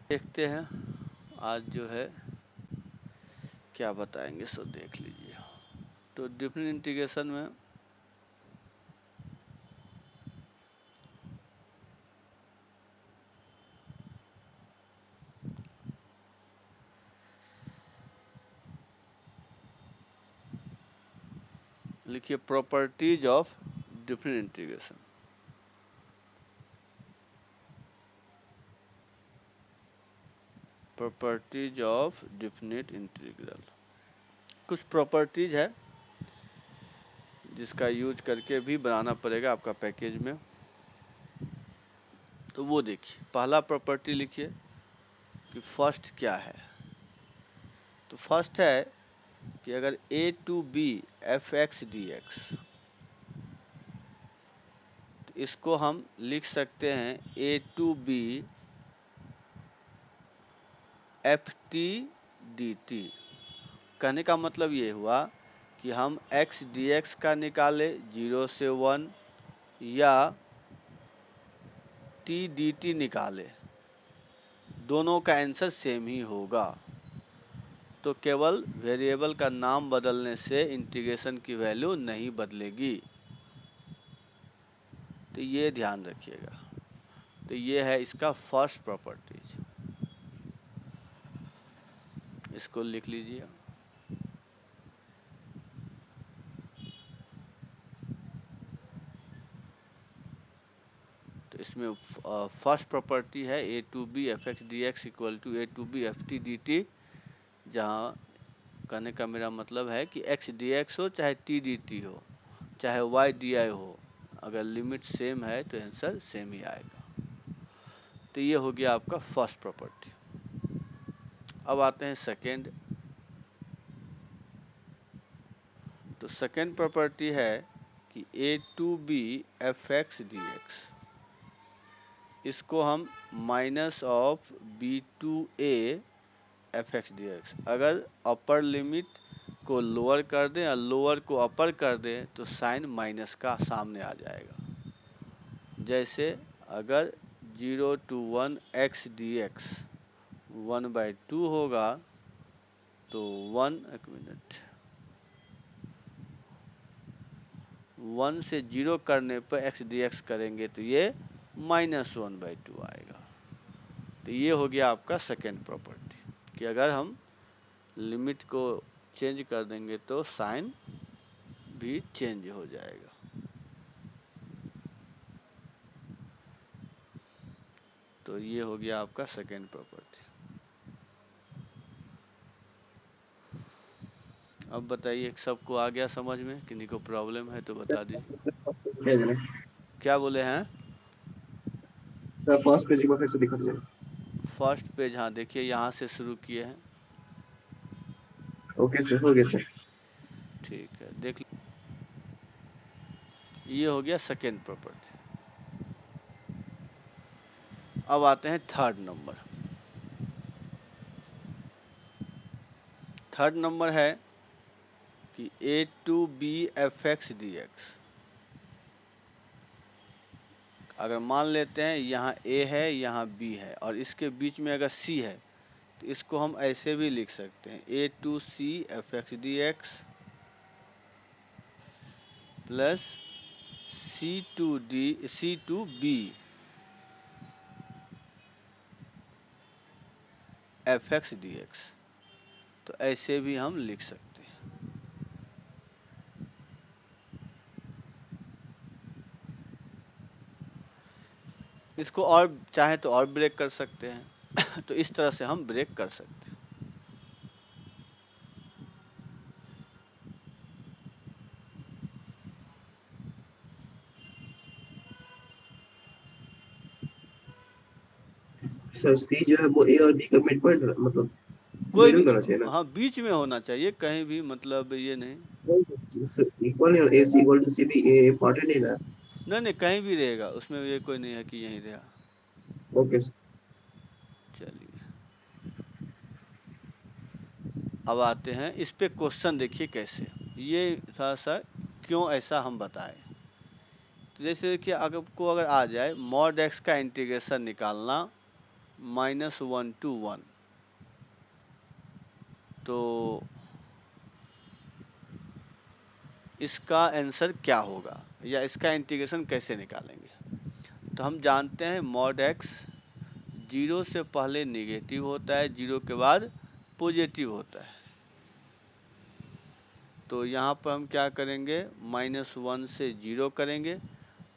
देखते हैं आज जो है क्या बताएंगे, सो देख लीजिए। तो डिफरेंट इंटीग्रेशन में लिखिए properties of different integration. Properties of definite integral. कुछ प्रॉपर्टीज है जिसका यूज करके भी बनाना पड़ेगा आपका पैकेज में, तो वो देखिए। पहला प्रॉपर्टी लिखिए कि फर्स्ट क्या है। तो फर्स्ट है कि अगर a to b F X D X, तो इसको हम लिख सकते हैं a to b F T D T. कहने का मतलब ये हुआ कि हम x dx का निकाले 0 से 1 या t dt निकाले, दोनों का आंसर सेम ही होगा। तो केवल वेरिएबल का नाम बदलने से इंटीग्रेशन की वैल्यू नहीं बदलेगी, तो ये ध्यान रखिएगा। तो ये है इसका फर्स्ट प्रॉपर्टीज, इसको लिख लीजिए। तो इसमें फर्स्ट प्रॉपर्टी है A to B F X D X equal to A to B F T D T, जहाँ कहने का मेरा मतलब है कि एक्स डी एक्स हो चाहे टी डी टी हो चाहे वाई डी आई हो, अगर लिमिट सेम है तो आंसर सेम ही आएगा। तो ये हो गया आपका फर्स्ट प्रॉपर्टी। अब आते हैं सेकेंड। तो सेकेंड प्रॉपर्टी है कि A to B F X D X, इसको हम minus of B to A F X D X, अगर अपर लिमिट को लोअर कर दें या लोअर को अपर कर दें तो साइन माइनस का सामने आ जाएगा। जैसे अगर 0 to 1 एक्स डी एक्स 1/2 होगा तो 1 से 0 करने पर एक्स डी एक्स करेंगे तो ये -1/2 आएगा। तो ये हो गया आपका सेकेंड प्रॉपर्टी कि अगर हम लिमिट को चेंज कर देंगे तो साइन भी चेंज हो जाएगा। तो ये हो गया आपका सेकेंड प्रॉपर्टी। अब बताइए सबको आ गया समझ में? किन्हीं को प्रॉब्लम है तो बता दीजिए। क्या बोले हैं? फर्स्ट पेज एक बार फिर से दिखा दीजिए। फर्स्ट पेज, हाँ देखिए यहाँ से शुरू किए हैं। ओके सर, हो गया सर। ठीक है, देख ये हो गया सेकेंड प्रॉपर्टी। अब आते हैं थर्ड नंबर। थर्ड नंबर है कि A to B F X D X. अगर मान लेते हैं यहाँ ए है यहाँ बी है और इसके बीच में अगर सी है, तो इसको हम ऐसे भी लिख सकते हैं A to C F X D X plus C to B F X D X. तो ऐसे भी हम लिख सकते हैं। इसको और चाहे तो और ब्रेक कर सकते हैं तो इस तरह से हम ब्रेक कर सकते हैं। सर सी जो है वो ए और बी का मिड पॉइंट मतलब कोई मिडिल भी, का होना चाहिए ना। हाँ बीच में होना चाहिए, कहीं भी मतलब ये नहीं। सर इक्वल है और ए सी इक्वल टू सी भी ए पार्ट नहीं ना। नहीं नहीं, कहीं भी रहेगा, उसमें ये कोई नहीं है कि यहीं रहा। Okay sir. चलिए अब आते हैं इस पे क्वेश्चन, देखिए कैसे ये थोड़ा सा क्यों ऐसा हम बताएं। तो जैसे कि आपको अगर आ जाए मॉड एक्स का इंटीग्रेशन निकालना -1 to 1। तो इसका आंसर क्या होगा या इसका इंटीग्रेशन कैसे निकालेंगे? तो हम जानते हैं मॉड एक्स 0 से पहले निगेटिव होता है, 0 के बाद पॉजिटिव होता है। तो यहाँ पर हम क्या करेंगे, -1 से 0 करेंगे।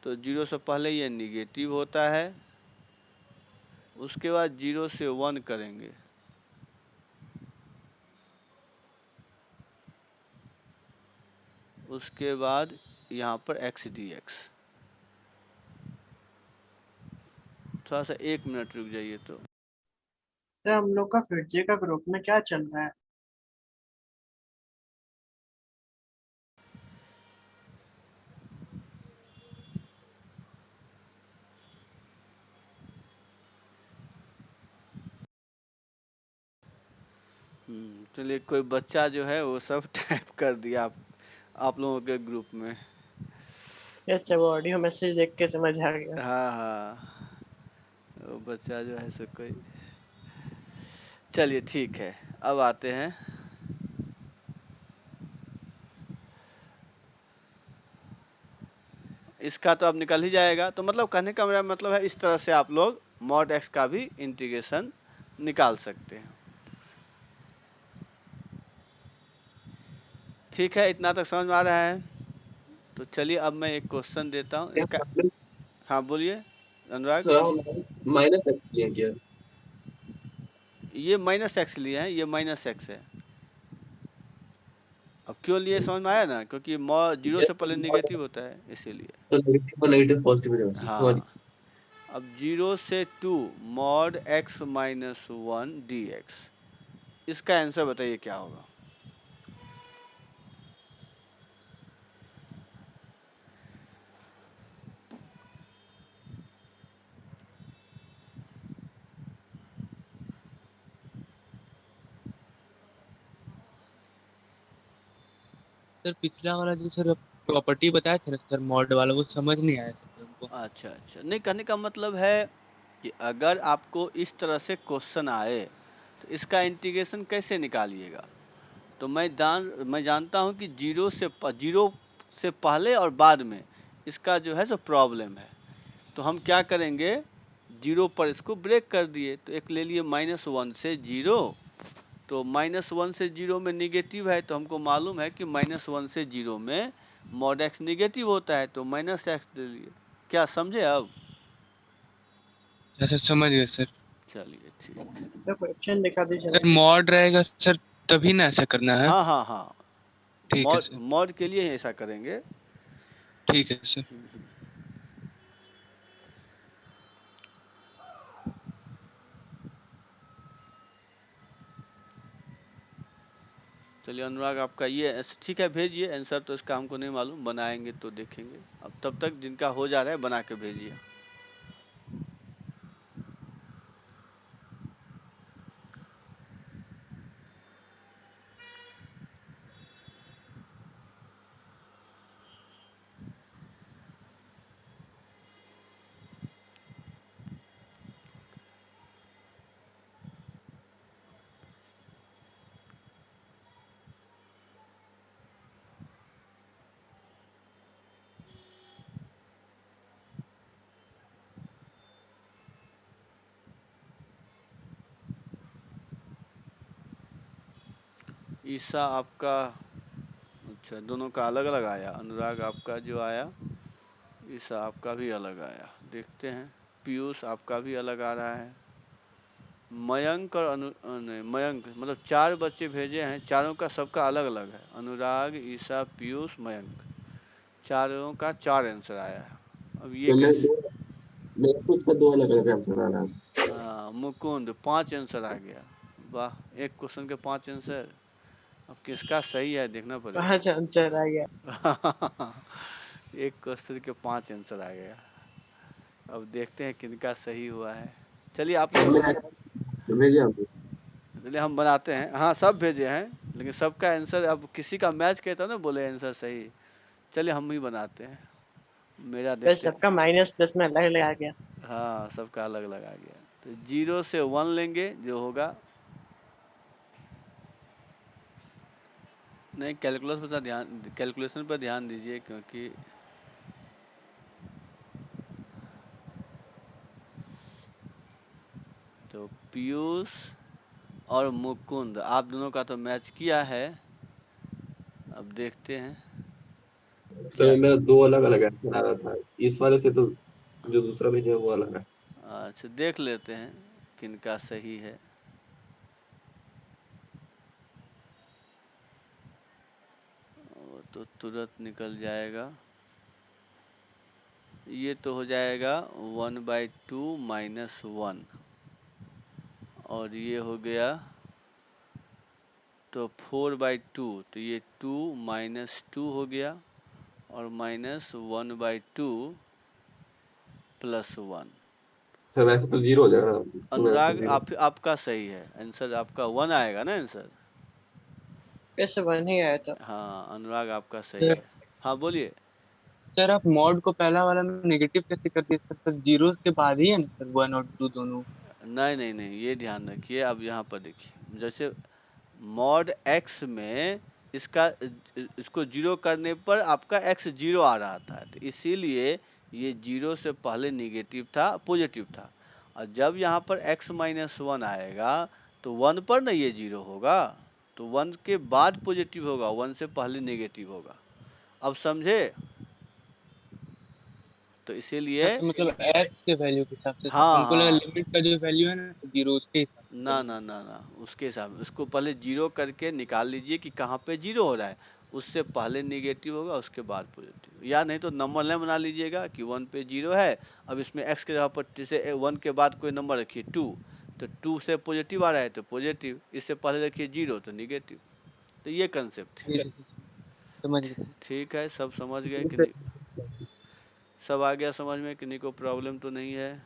तो 0 से पहले ये निगेटिव होता है, उसके बाद 0 से 1 करेंगे। उसके बाद यहाँ पर x dx। थोड़ा सा 1 मिनट रुक जाइए। तो सर हम लोग का फिटजे का ग्रुप में क्या चल रहा है? चलिए, कोई बच्चा जो है वो सब टाइप कर दिया आप लोगों के ग्रुप में। यस सर, वो ऑडियो मैसेज देख के समझ आ गया। हाँ हाँ, वो बच्चा जो है सो कोई। चलिए ठीक है, अब आते हैं। इसका तो अब निकल ही जाएगा। तो मतलब कहने का मेरा मतलब है, इस तरह से आप लोग मॉड एक्स का भी इंटीग्रेशन निकाल सकते हैं। ठीक है, इतना तक समझ में आ रहा है? तो चलिए अब मैं एक क्वेश्चन देता हूँ क्या इसका। मतलब? हाँ बोलिए अनुराग। माइनस एक्स लिया क्या? ये -x लिए हैं, ये -x है। अब क्यों लिए समझ में आया ना, क्योंकि 0 से पहले नेगेटिव होता है इसीलिए। तो नेगेटिव और नेगेटिव पॉजिटिव हो जाएगा, समझ हाँ, अब 0 से 2 मॉड x - 1 dx, इसका आंसर बताइए क्या होगा? सर पिछला वाला जो सर प्रॉपर्टी बताया था ना सर मॉड वाला, वो समझ नहीं आया सर हमको। अच्छा अच्छा, नहीं, कहने का मतलब है कि अगर आपको इस तरह से क्वेश्चन आए तो इसका इंटीग्रेशन कैसे निकालिएगा। तो मैं जानता हूं कि 0 से पहले और बाद में इसका जो है सो प्रॉब्लम है। तो हम क्या करेंगे, 0 पर इसको ब्रेक कर दिए। तो एक ले लिए -1 से 0। तो -1 से 0 में निगेटिव है, तो हमको मालूम है कि -1 से 0 में मॉड एक्स निगेटिव होता है, तो -x ले लिए। क्या समझे अब? अच्छा समझ गए सर। चलिए ठीक। सर क्वेश्चन दिखा दीजिए सर ना। मॉड रहेगा सर, तभी ना ऐसा करना है। हाँ हाँ हाँ, ठीक है मॉड सर। मॉड के लिए ही ऐसा करेंगे। ठीक है सर। चलिए अनुराग, आपका ये ठीक है, भेजिए आंसर। तो इसका हमको नहीं मालूम, बनाएंगे तो देखेंगे। अब तब तक जिनका हो जा रहा है बना के भेजिए। ईसा आपका, अच्छा, दोनों का अलग अलग आया। अनुराग आपका जो आया, ईसा आपका भी अलग आया। देखते हैं। पीयूष आपका भी अलग आ रहा है। मयंक और नहीं, मयंक मतलब 4 बच्चे भेजे हैं, चारों का सबका अलग अलग है। अनुराग, ईसा, पीयूष, मयंक, चारों का 4 आंसर आया है। अब ये तो कैसे? मेरे खुद का 2 अलग अलग आंसर आ रहा है। हाँ, मुकुंद 5 आंसर आ गया। वाह, एक क्वेश्चन के 5 आंसर। अब किसका सही है देखना पड़ेगा। 5 आंसर आ गया। एक क्वेश्चन के 5 आंसर आ गया। अब देखते हैं किनका सही हुआ है। चलिए आप लोग सबने बना, भेजे आपको? चलिए हम बनाते हैं। हाँ, सब भेजे हैं, लेकिन सबका आंसर, अब किसी का मैच कहता ना बोले आंसर सही। चलिए हम ही बनाते हैं। मेरा सर देखते हैं। सबका -10 में अलग अलग आ गया। हाँ, सबका अलग अलग आ गया। तो 0 से 1 लेंगे जो होगा, नहीं कैलकुलेशन पर ध्यान दीजिए, क्योंकि तो पीयूष और मुकुंद आप दोनों का तो मैच किया है, अब देखते हैं सर क्या। मेरा दो अलग अलग आंसर आ रहा था, इस वाले से तो जो दूसरा भेजा है वो अलग है। अच्छा देख लेते हैं किनका सही है। वो तो तुरंत निकल जाएगा, ये तो हो जाएगा 1/2 माइनस 1, और ये हो गया तो 4/2, तो ये 2 माइनस 2 हो गया, और माइनस 1/2 प्लस 1। सर वैसे तो जीरो हो जाएगा, 2/2 अनुराग जीरो। आपका सही है आंसर, आपका 1 आएगा ना आंसर। कैसे बन ही आया था। हाँ अनुराग आपका सही सर है। हाँ बोलिए। सर आप मॉड को पहला वाला में नेगेटिव कैसे कर दिए सर? सर जीरो के बाद ही है ना सर, 1 और 2 दोनों? नहीं नहीं नहीं, ये ध्यान रखिए, अब यहाँ पर देखिए, जैसे मॉड x में इसका इसको 0 करने पर आपका x 0 आ रहा था, तो इसीलिए ये 0 से पहले नेगेटिव था, पॉजिटिव था, और जब यहाँ पर x माइनस 1 आएगा तो 1 पर ना ये 0 होगा, तो 1 के बाद पॉजिटिव होगा, 1 से पहले नेगेटिव होगा। अब समझे? तो इसीलिए सर मतलब एक्स के वैल्यू के हिसाब से सर, हाँ हमको लगा हाँ, लिमिट का जो वैल्यू है ना जीरो, उसके हिसाब से ना करेंगे। ना ना ना, उसके हिसाब में उसको पहले 0 करके निकाल लीजिए कि कहाँ पे 0 हो रहा है, उससे पहले नेगेटिव होगा, उसके बाद पॉजिटिव, या नहीं तो नंबर लाइन बना लीजिएगा कि 1 पे 0 है, अब इसमें x के जगह पर जैसे 1 के बाद कोई नंबर रखिए 2, तो 2 से पॉजिटिव आ रहा है तो पॉजिटिव, इससे पहले रखिए 0 तो निगेटिव, तो ये कंसेप्ट है। जी जी, जी, समझ गए। ठीक है, सब समझ गए कि सर नहीं? सब आ गया समझ में, किन्हीं को प्रॉब्लम तो नहीं है?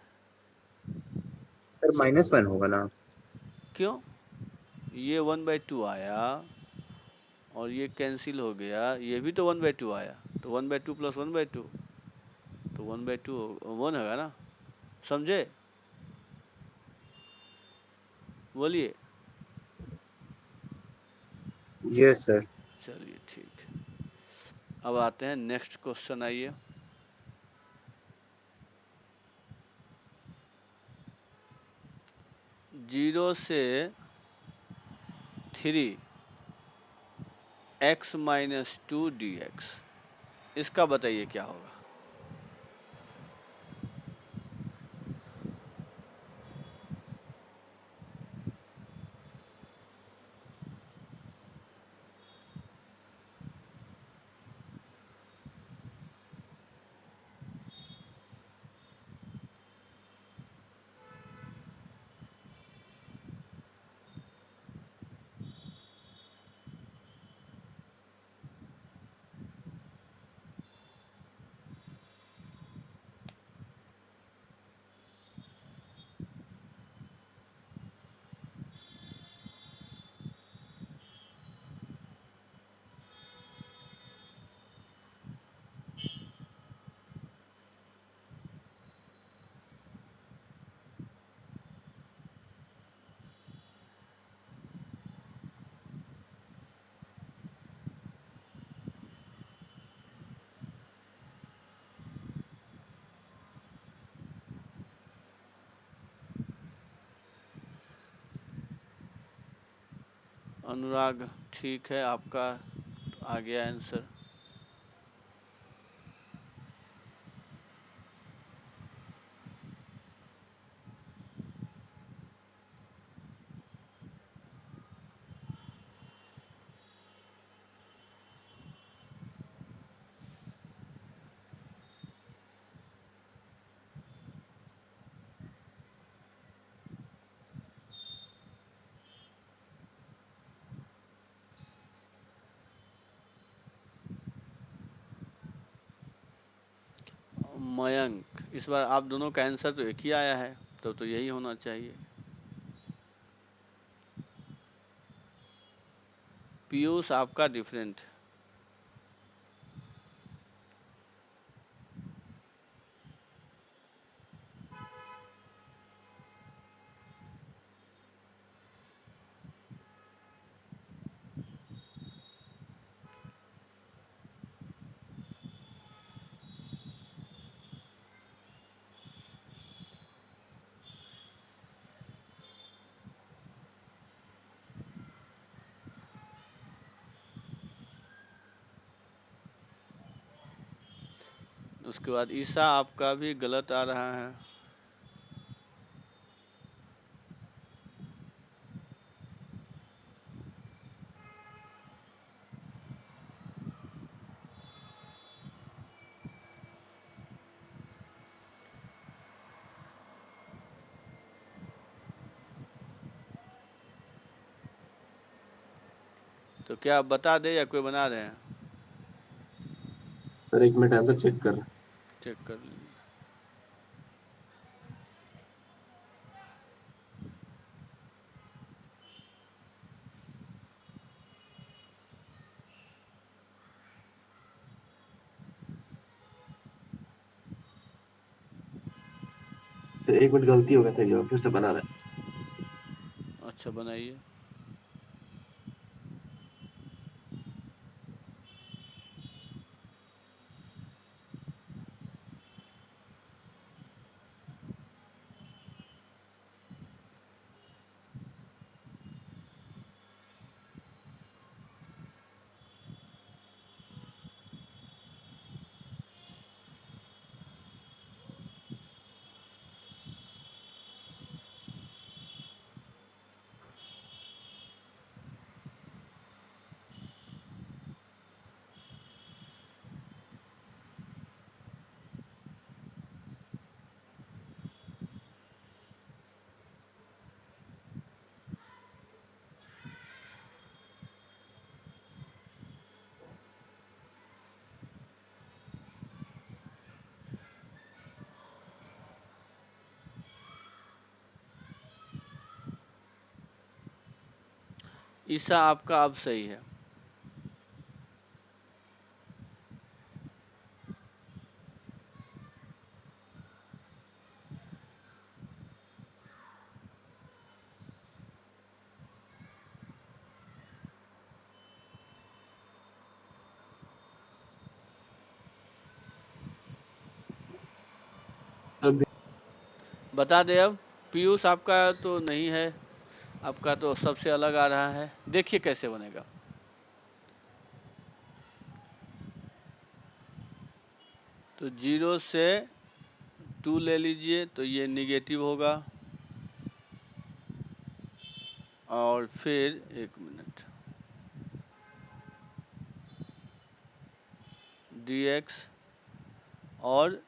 -1 होगा ना? क्यों? ये 1/2 आया और ये कैंसिल हो गया, ये भी तो 1/2 आया, तो 1/2 प्लस 1/2, तो 1/2 1 होगा ना, समझे? बोलिए। Yes sir. चलिए ठीक है, अब आते हैं नेक्स्ट क्वेश्चन, आइए। जीरो से 3x-2 dx, इसका बताइए क्या होगा। अनुराग ठीक है, आपका आ गया आंसर। मयंक, इस बार आप दोनों का आंसर तो एक ही आया है, तो यही होना चाहिए। पीयूष आपका डिफरेंट। उसके बाद ईसा आपका भी गलत आ रहा है। तो क्या आप बता दे या कोई बना रहे हैं? सर 1 मिनट आंसर चेक कर। चेक कर लीजिए। सर 1 मिनट गलती हो गया था, फिर से बना रहे। अच्छा बनाइए। ईसा आपका अब सही है। सर बता दे अब। पीयूष आपका तो नहीं है, आपका तो सबसे अलग आ रहा है। देखिए कैसे बनेगा। तो 0 से 2 ले लीजिए तो ये निगेटिव होगा। और फिर 1 मिनट, dx और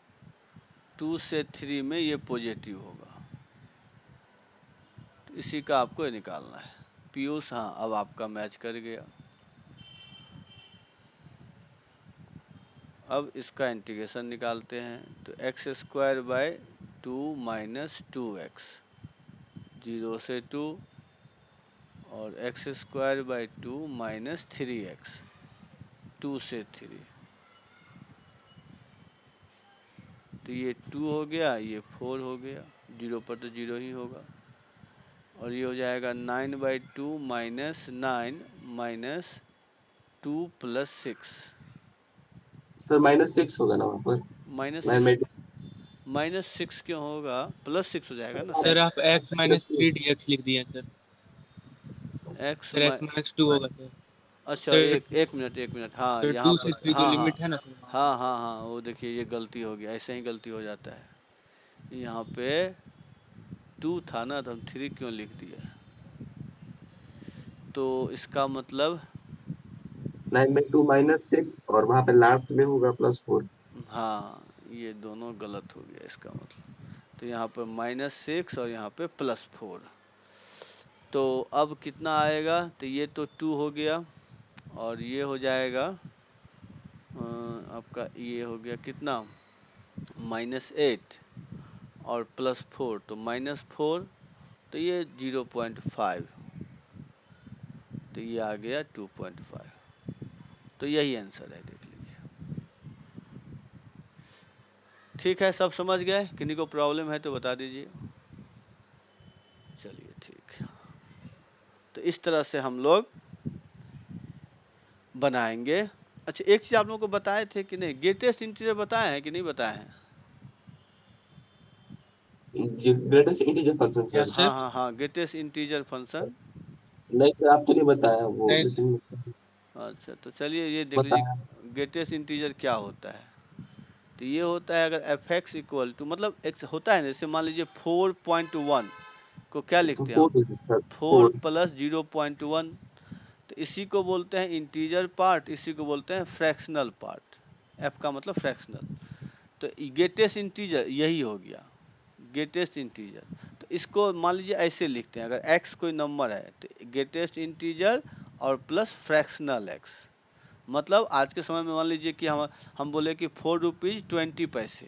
2 से 3 में ये पॉजिटिव होगा। तो इसी का आपको निकालना है। पीयूष हाँ अब आपका मैच कर गया। अब इसका इंटीग्रेशन निकालते हैं। तो x²/2 - 2x 0 से 2 और x²/2 - 3x 2 से 3। तो ये 2 हो गया, ये 4 हो गया। 0 पर तो 0 ही होगा। और ये हो जाएगा 9/2 - 9 - 2 + 6 सर -6 होगा ना वहाँ पर। -6 क्यों होगा? +6 हो जाएगा ना सर साइन। आप x - 3 dx लिख दिए सर। x फिर x - 2 होगा सर। अच्छा तो एक मिनट हाँ तो यहाँ 2 पर से 3 जो लिमिट है ना सर, वहाँ पे। हाँ वो देखिए ये गलती हो गया। ऐसे ही गलती हो जाता है। यहाँ पे 2 था ना तो हम 3 क्यों लिख दिया? तो इसका मतलब 9/2 -6 और वहाँ पे लास्ट में होगा +4। हाँ ये दोनों गलत हो गया इसका मतलब। तो यहाँ पर -6 और यहाँ पे +4। तो अब कितना आएगा? तो ये तो 2 हो गया और ये हो जाएगा आपका ये हो गया कितना? -8 और +4 तो -4 तो ये 0.5 तो ये आ गया 2.5। तो यही आंसर है, देख लीजिए। ठीक है, सब समझ गए? किन्हीं को प्रॉब्लम है तो बता दीजिए। चलिए ठीक है। तो इस तरह से हम लोग बनाएंगे। अच्छा एक चीज़ आप लोगों को बताए थे कि नहीं, ग्रेटेस्ट इंटीजर बताए हैं कि नहीं बताए हैं? ग्रेटेस्ट इंटीजर फंक्शन क्या सर। सर? हाँ ग्रेटेस्ट इंटीजर फंक्शन। नहीं सर, आप तो नहीं बताया वो नहीं सर। मीटिंग में अच्छा तो चलिए ये देख लीजिए बताया। ग्रेटेस्ट इंटीजर क्या होता है। तो ये होता है अगर एफ एक्स इक्वल टू मतलब एक्स होता है ना, जैसे मान लीजिए 4.1 को क्या तो लिखते हैं हम, 4 4 प्लस 0.1, तो इसी को बोलते हैं इंटीजर पार्ट, इसी को बोलते हैं फ्रैक्शनल पार्ट। एफ का मतलब फ्रैक्शनल, तो ग्रेटेस्ट इंटीजर यही हो गया ग्रेटेस्ट इंटीजर। तो इसको मान लीजिए ऐसे लिखते हैं, अगर एक्स कोई नंबर है तो ग्रेटेस्ट इंटीजर और प्लस फ्रैक्शनल एक्स। मतलब आज के समय में मान लीजिए कि हम बोले कि 4 रुपीज़ 20 पैसे,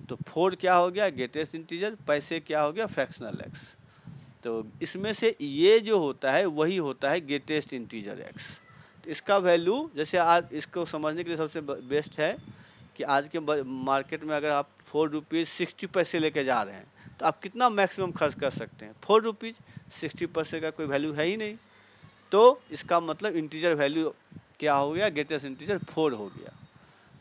तो 4 क्या हो गया ग्रेटेस्ट इंटीजर, पैसे क्या हो गया फ्रैक्शनल एक्स। तो इसमें से ये जो होता है वही होता है ग्रेटेस्ट इंटीजर एक्स। तो इसका वैल्यू जैसे आज इसको समझने के लिए सबसे बेस्ट है कि आज के मार्केट में अगर आप 4 रुपीज़ 60 पैसे लेके जा रहे हैं तो आप कितना मैक्सिमम खर्च कर सकते हैं, 4 रुपीज़ 60 पैसे का कोई वैल्यू है ही नहीं। तो इसका मतलब इंटीजर वैल्यू क्या हो गया, ग्रेटेस्ट इंटीजर 4 हो गया।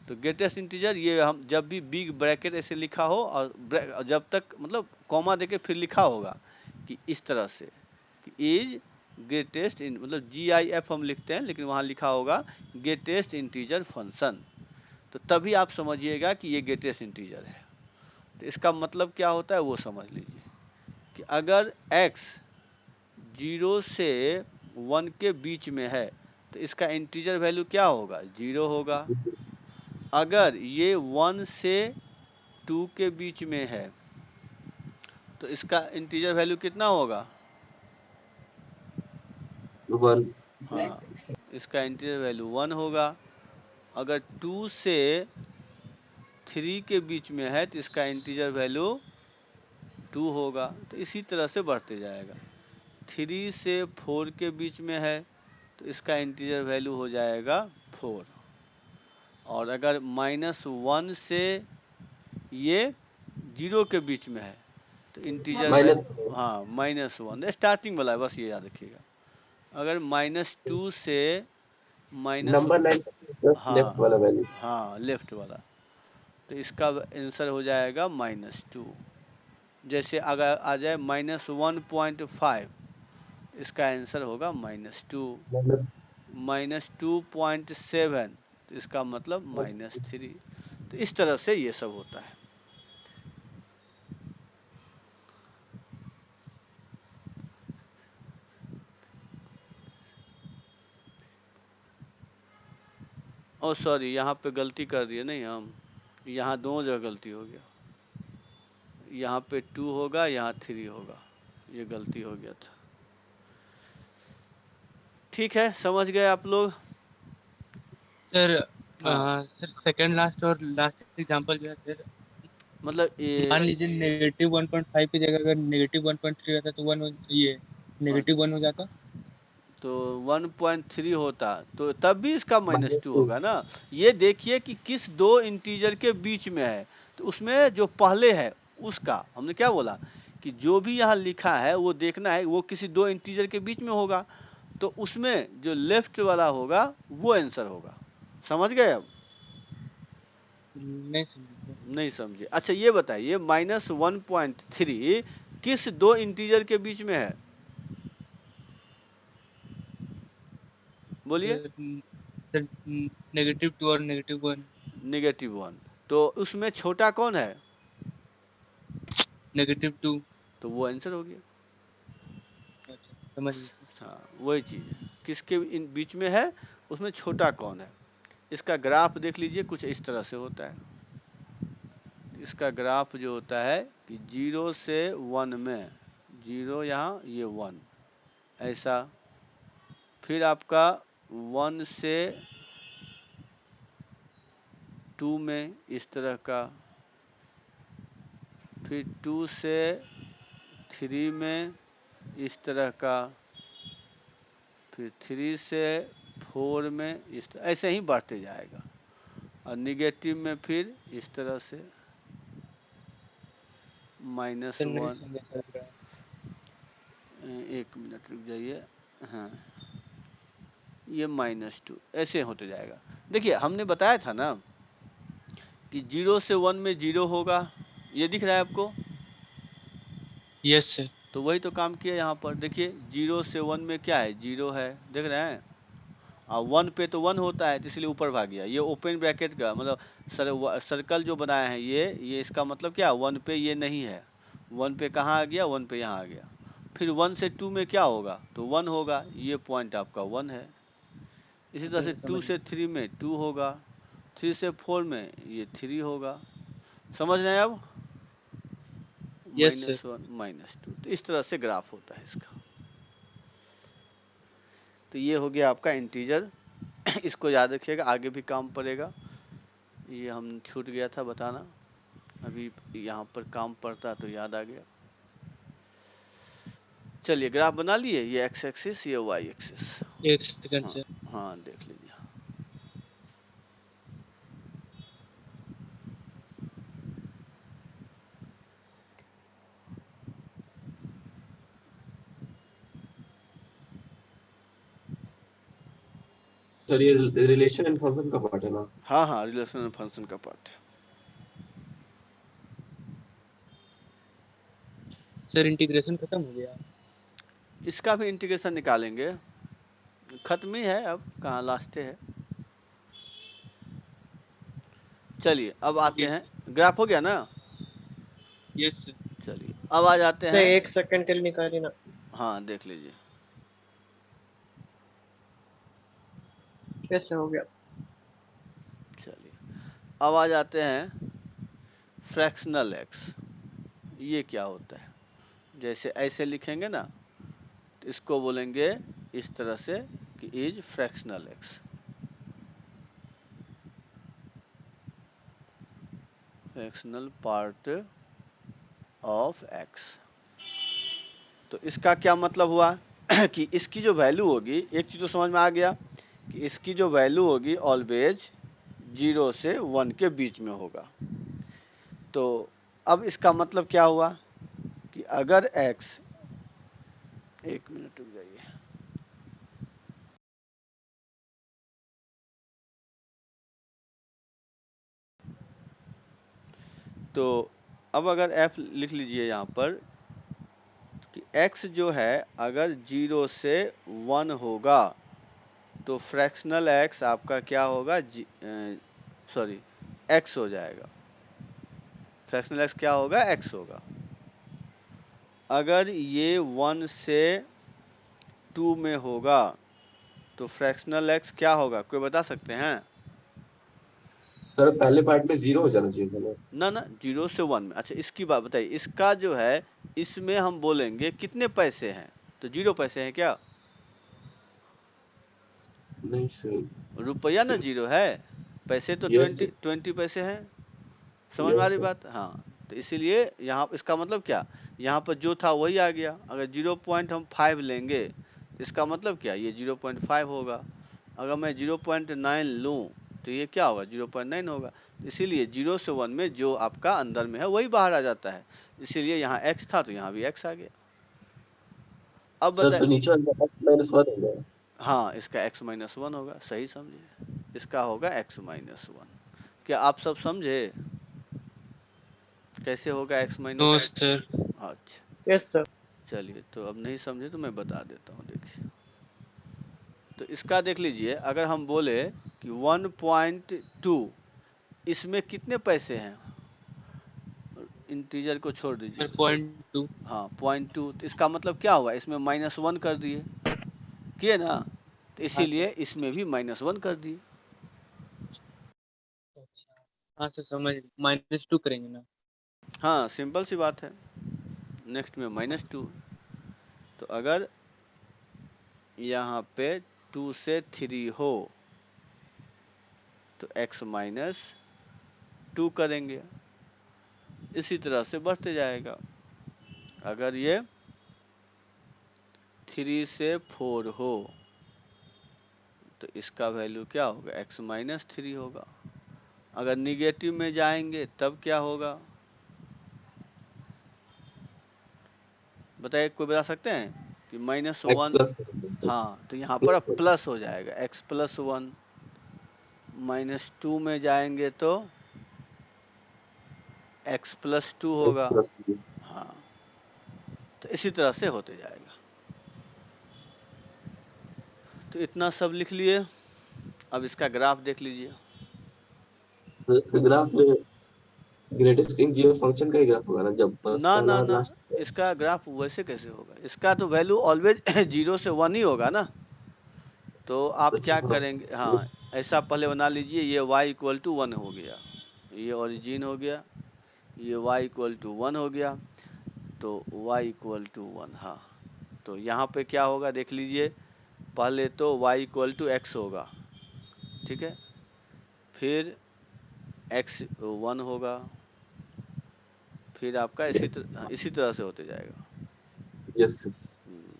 तो ग्रेटेस्ट इंटीजर ये हम जब भी बिग ब्रैकेट ऐसे लिखा हो और जब तक मतलब कॉमा देके फिर लिखा होगा कि इस तरह से कि इज ग्रेटेस्ट मतलब GIF हम लिखते हैं, लेकिन वहाँ लिखा होगा ग्रेटेस्ट इंटीजर फंक्शन, तो तभी आप समझिएगा कि ये ग्रेटेस्ट इंटीजर है। तो इसका मतलब क्या होता है वो समझ लीजिए कि अगर x 0 से 1 के बीच में है तो इसका इंटीजर वैल्यू क्या होगा, 0 होगा। अगर ये 1 से 2 के बीच में है तो इसका इंटीजर वैल्यू कितना होगा, 1 हाँ इसका इंटीजर वैल्यू 1 होगा। अगर 2 से 3 के बीच में है तो इसका इंटीजर वैल्यू 2 होगा। तो इसी तरह से बढ़ते जाएगा। 3 से 4 के बीच में है तो इसका इंटीजर वैल्यू हो जाएगा 4। और अगर -1 से ये 0 के बीच में है तो इंटीजर माइनस वैल्यू हाँ -1 स्टार्टिंग वाला है, बस ये याद रखिएगा। अगर -2 से नंबर लाइन हाँ लेफ्ट वाला वैल्यू। हाँ लेफ्ट वाला, तो इसका आंसर हो जाएगा -2। जैसे अगर आ जाए -1.5 इसका आंसर होगा -2, -2.7 तो इसका मतलब -3। तो इस तरह से ये सब होता है। ओ सॉरी, यहाँ पे गलती कर दिए नहीं हम, यहाँ दोनों जगह गलती हो गया। यहाँ पे 2 होगा, यहाँ 3 होगा, ये गलती हो गया था। ठीक है, समझ गए आप लोग। सर हाँ सर सेकंड लास्ट और लास्ट एग्जांपल जो है सर, मतलब मान ये लीजिए -1.5 की जगह अगर -1.3 रहता तो 1 ये -1 हो जाता। तो 1.3 होता तो तब भी इसका -2 होगा ना। ये देखिए कि किस दो इंटीजर के बीच में है, तो उसमें जो पहले है उसका हमने क्या बोला कि जो भी यहाँ लिखा है वो देखना है वो किसी दो इंटीजर के बीच में होगा, तो उसमें जो लेफ्ट वाला होगा वो आंसर होगा। समझ गए अब, नहीं समझे। नहीं समझे? अच्छा ये बताइए -1.3 किस दो इंटीजर के बीच में है, बोलिए। सर -2 और -1। -1, तो उसमें छोटा कौन है, -2। तो वो आंसर हो गया। अच्छा समझ गए सर। हाँ वही चीज़ है, किसके इन बीच में है उसमें छोटा कौन है। इसका ग्राफ देख लीजिए, कुछ इस तरह से होता है। इसका ग्राफ जो होता है कि 0 से 1 में, 0 यहाँ ये 1 ऐसा, फिर आपका 1 से 2 में इस तरह का, फिर 2 से 3 में इस तरह का, फिर 3 से 4 में इस तरह, ऐसे ही बढ़ते जाएगा। और निगेटिव में फिर इस तरह से सर नहीं -1, समझ रहा। 1 मिनट रुक जाइए, हाँ ये -2 ऐसे होते जाएगा। देखिए हमने बताया था ना कि 0 से 1 में 0 होगा, ये दिख रहा है आपको, यस सर। तो वही तो काम किया यहाँ पर। देखिए 0 से 1 में क्या है, 0 है, देख रहे हैं। 1 पे तो 1 होता है, तो इसलिए ऊपर भाग गया। ये ओपन ब्रैकेट का मतलब सर्कल जो बनाया है ये इसका मतलब क्या, 1 पे ये नहीं है, 1 पे कहाँ आ गया, 1 पे यहाँ आ गया। फिर 1 से 2 में क्या होगा, तो 1 होगा, ये पॉइंट आपका 1 है। इसी तरह से 2 से 3 में 2 होगा, 3 से 4 में ये 3 होगा। समझ रहे हैं अब? Yes sir. -1 -2, तो इस तरह से ग्राफ होता है इसका। तो ये हो गया आपका इंटीजर। इसको याद रखिएगा, आगे भी काम पड़ेगा। ये हम छूट गया था बताना, अभी यहाँ पर काम पड़ता तो याद आ गया। चलिए ग्राफ बना लिए, ये एक्स एक्सिस, ये वाई एक्सिस। एक सेकंड हाँ सर। हाँ देख लीजिए। सर ये रिलेशन एंड फंक्शन का पार्ट है ना? हाँ हाँ, रिलेशन एंड फंक्शन का पार्ट है। सर इंटीग्रेशन खत्म हो गया? इसका भी इंटीग्रेशन निकालेंगे, खत्म ही है, अब कहाँ लास्ट है। चलिए अब आते हैं, ग्राफ हो गया ना? Yes sir. चलिए अब आ जाते सर हैं। 1 सेकंड के लिए निकालिए ना। हाँ देख लीजिए, कैसे हो गया? चलिए अब आ जाते हैं फ्रैक्शनल एक्स। ये क्या होता है, जैसे ऐसे लिखेंगे ना, तो इसको बोलेंगे इस तरह से कि is fractional x. Fractional part of x. तो इसका क्या मतलब हुआ कि इसकी जो वैल्यू होगी, एक चीज़ तो समझ में आ गया कि इसकी जो वैल्यू होगी ऑलवेज 0 से 1 के बीच में होगा। तो अब इसका मतलब क्या हुआ कि अगर x, एक मिनट रुक जाइए, तो अब अगर f लिख लीजिए यहाँ पर कि x जो है अगर 0 से 1 होगा तो फ्रैक्शनल x आपका क्या होगा, सॉरी x हो जाएगा। फ्रैक्शनल x क्या होगा, x होगा। अगर ये 1 से 2 में होगा तो फ्रैक्शनल x क्या होगा, कोई बता सकते हैं? सर पहले पार्ट में 0 हो जाना चाहिए था ना? ना 0 से 1 में। अच्छा इसकी बात बताइए, इसका जो है इसमें हम बोलेंगे कितने पैसे हैं, तो 0 पैसे हैं क्या? नहीं सर। रुपया ना 0 है, पैसे तो यस 20 पैसे हैं। समझ में आ यस रही सर। बात? हाँ, तो इसीलिए यहाँ इसका मतलब क्या, यहाँ पर जो था वही आ गया। अगर 0.5 लेंगे इसका मतलब क्या, ये 0.5 होगा। अगर मैं 0.9 लूँ तो ये क्या होगा, 0.9 होगा। इसीलिए 0 से 1 में जो आपका अंदर में है वही बाहर आ जाता है। इसीलिए यहाँ x था तो यहाँ भी x आ गया। अब सर तो बताए, नीचे -1 हो गया। हाँ इसका x-1 होगा, सही समझे, इसका होगा x-1। क्या आप सब समझे कैसे होगा x-1? No sir. अच्छा यस सर। चलिए, तो अब नहीं समझे तो मैं बता देता हूँ, देखिए। तो इसका देख लीजिए, अगर हम बोले कि 1.2, इसमें कितने पैसे हैं, इंटीजर को छोड़ दीजिए। सर 0.2। हाँ 0.2, तो इसका मतलब क्या हुआ, इसमें -1 कर दिए, किए ना, तो इसीलिए इसमें भी -1 कर दिए। हाँ सर समझ, -2 करेंगे ना? हाँ सिंपल सी बात है, नेक्स्ट में -2। तो अगर यहाँ पे 2 से 3 हो तो x-2 करेंगे, इसी तरह से बढ़ते जाएगा। अगर ये 3 से 4 हो तो इसका वैल्यू क्या होगा, x-3 होगा। अगर निगेटिव में जाएंगे तब क्या होगा, बताइए, कोई बता सकते हैं कि -1? प्लस हाँ तो यहाँ पर अब प्लस हो जाएगा, x+1। -2 में जाएंगे तो x+2 होगा। हाँ तो इसी तरह से होते जाएगा। तो इतना सब लिख लिए। अब इसका ग्राफ देख लीजिए। तो इसका ग्राफ में ग्रेटेस्ट इंटीजर फंक्शन का ही ग्राफ होगा ना, जब फर्स्ट ना पहला ना और ना, लास्ट। इसका ग्राफ वैसे कैसे होगा, इसका तो वैल्यू ऑलवेज 0 से 1 ही होगा ना। तो आप अच्छा क्या हाँ। करेंगे, हाँ ऐसा पहले बना लीजिए, ये y इक्वल टू 1 हो गया, ये ओरिजिन हो गया, ये y इक्वल टू 1 हो गया, तो y इक्वल टू 1। हाँ, तो यहाँ पे क्या होगा देख लीजिए, पहले तो y इक्वल टू x होगा, ठीक है, फिर x 1 होगा, फिर आपका इसी तरह से होते जाएगा। Yes sir. हम्म,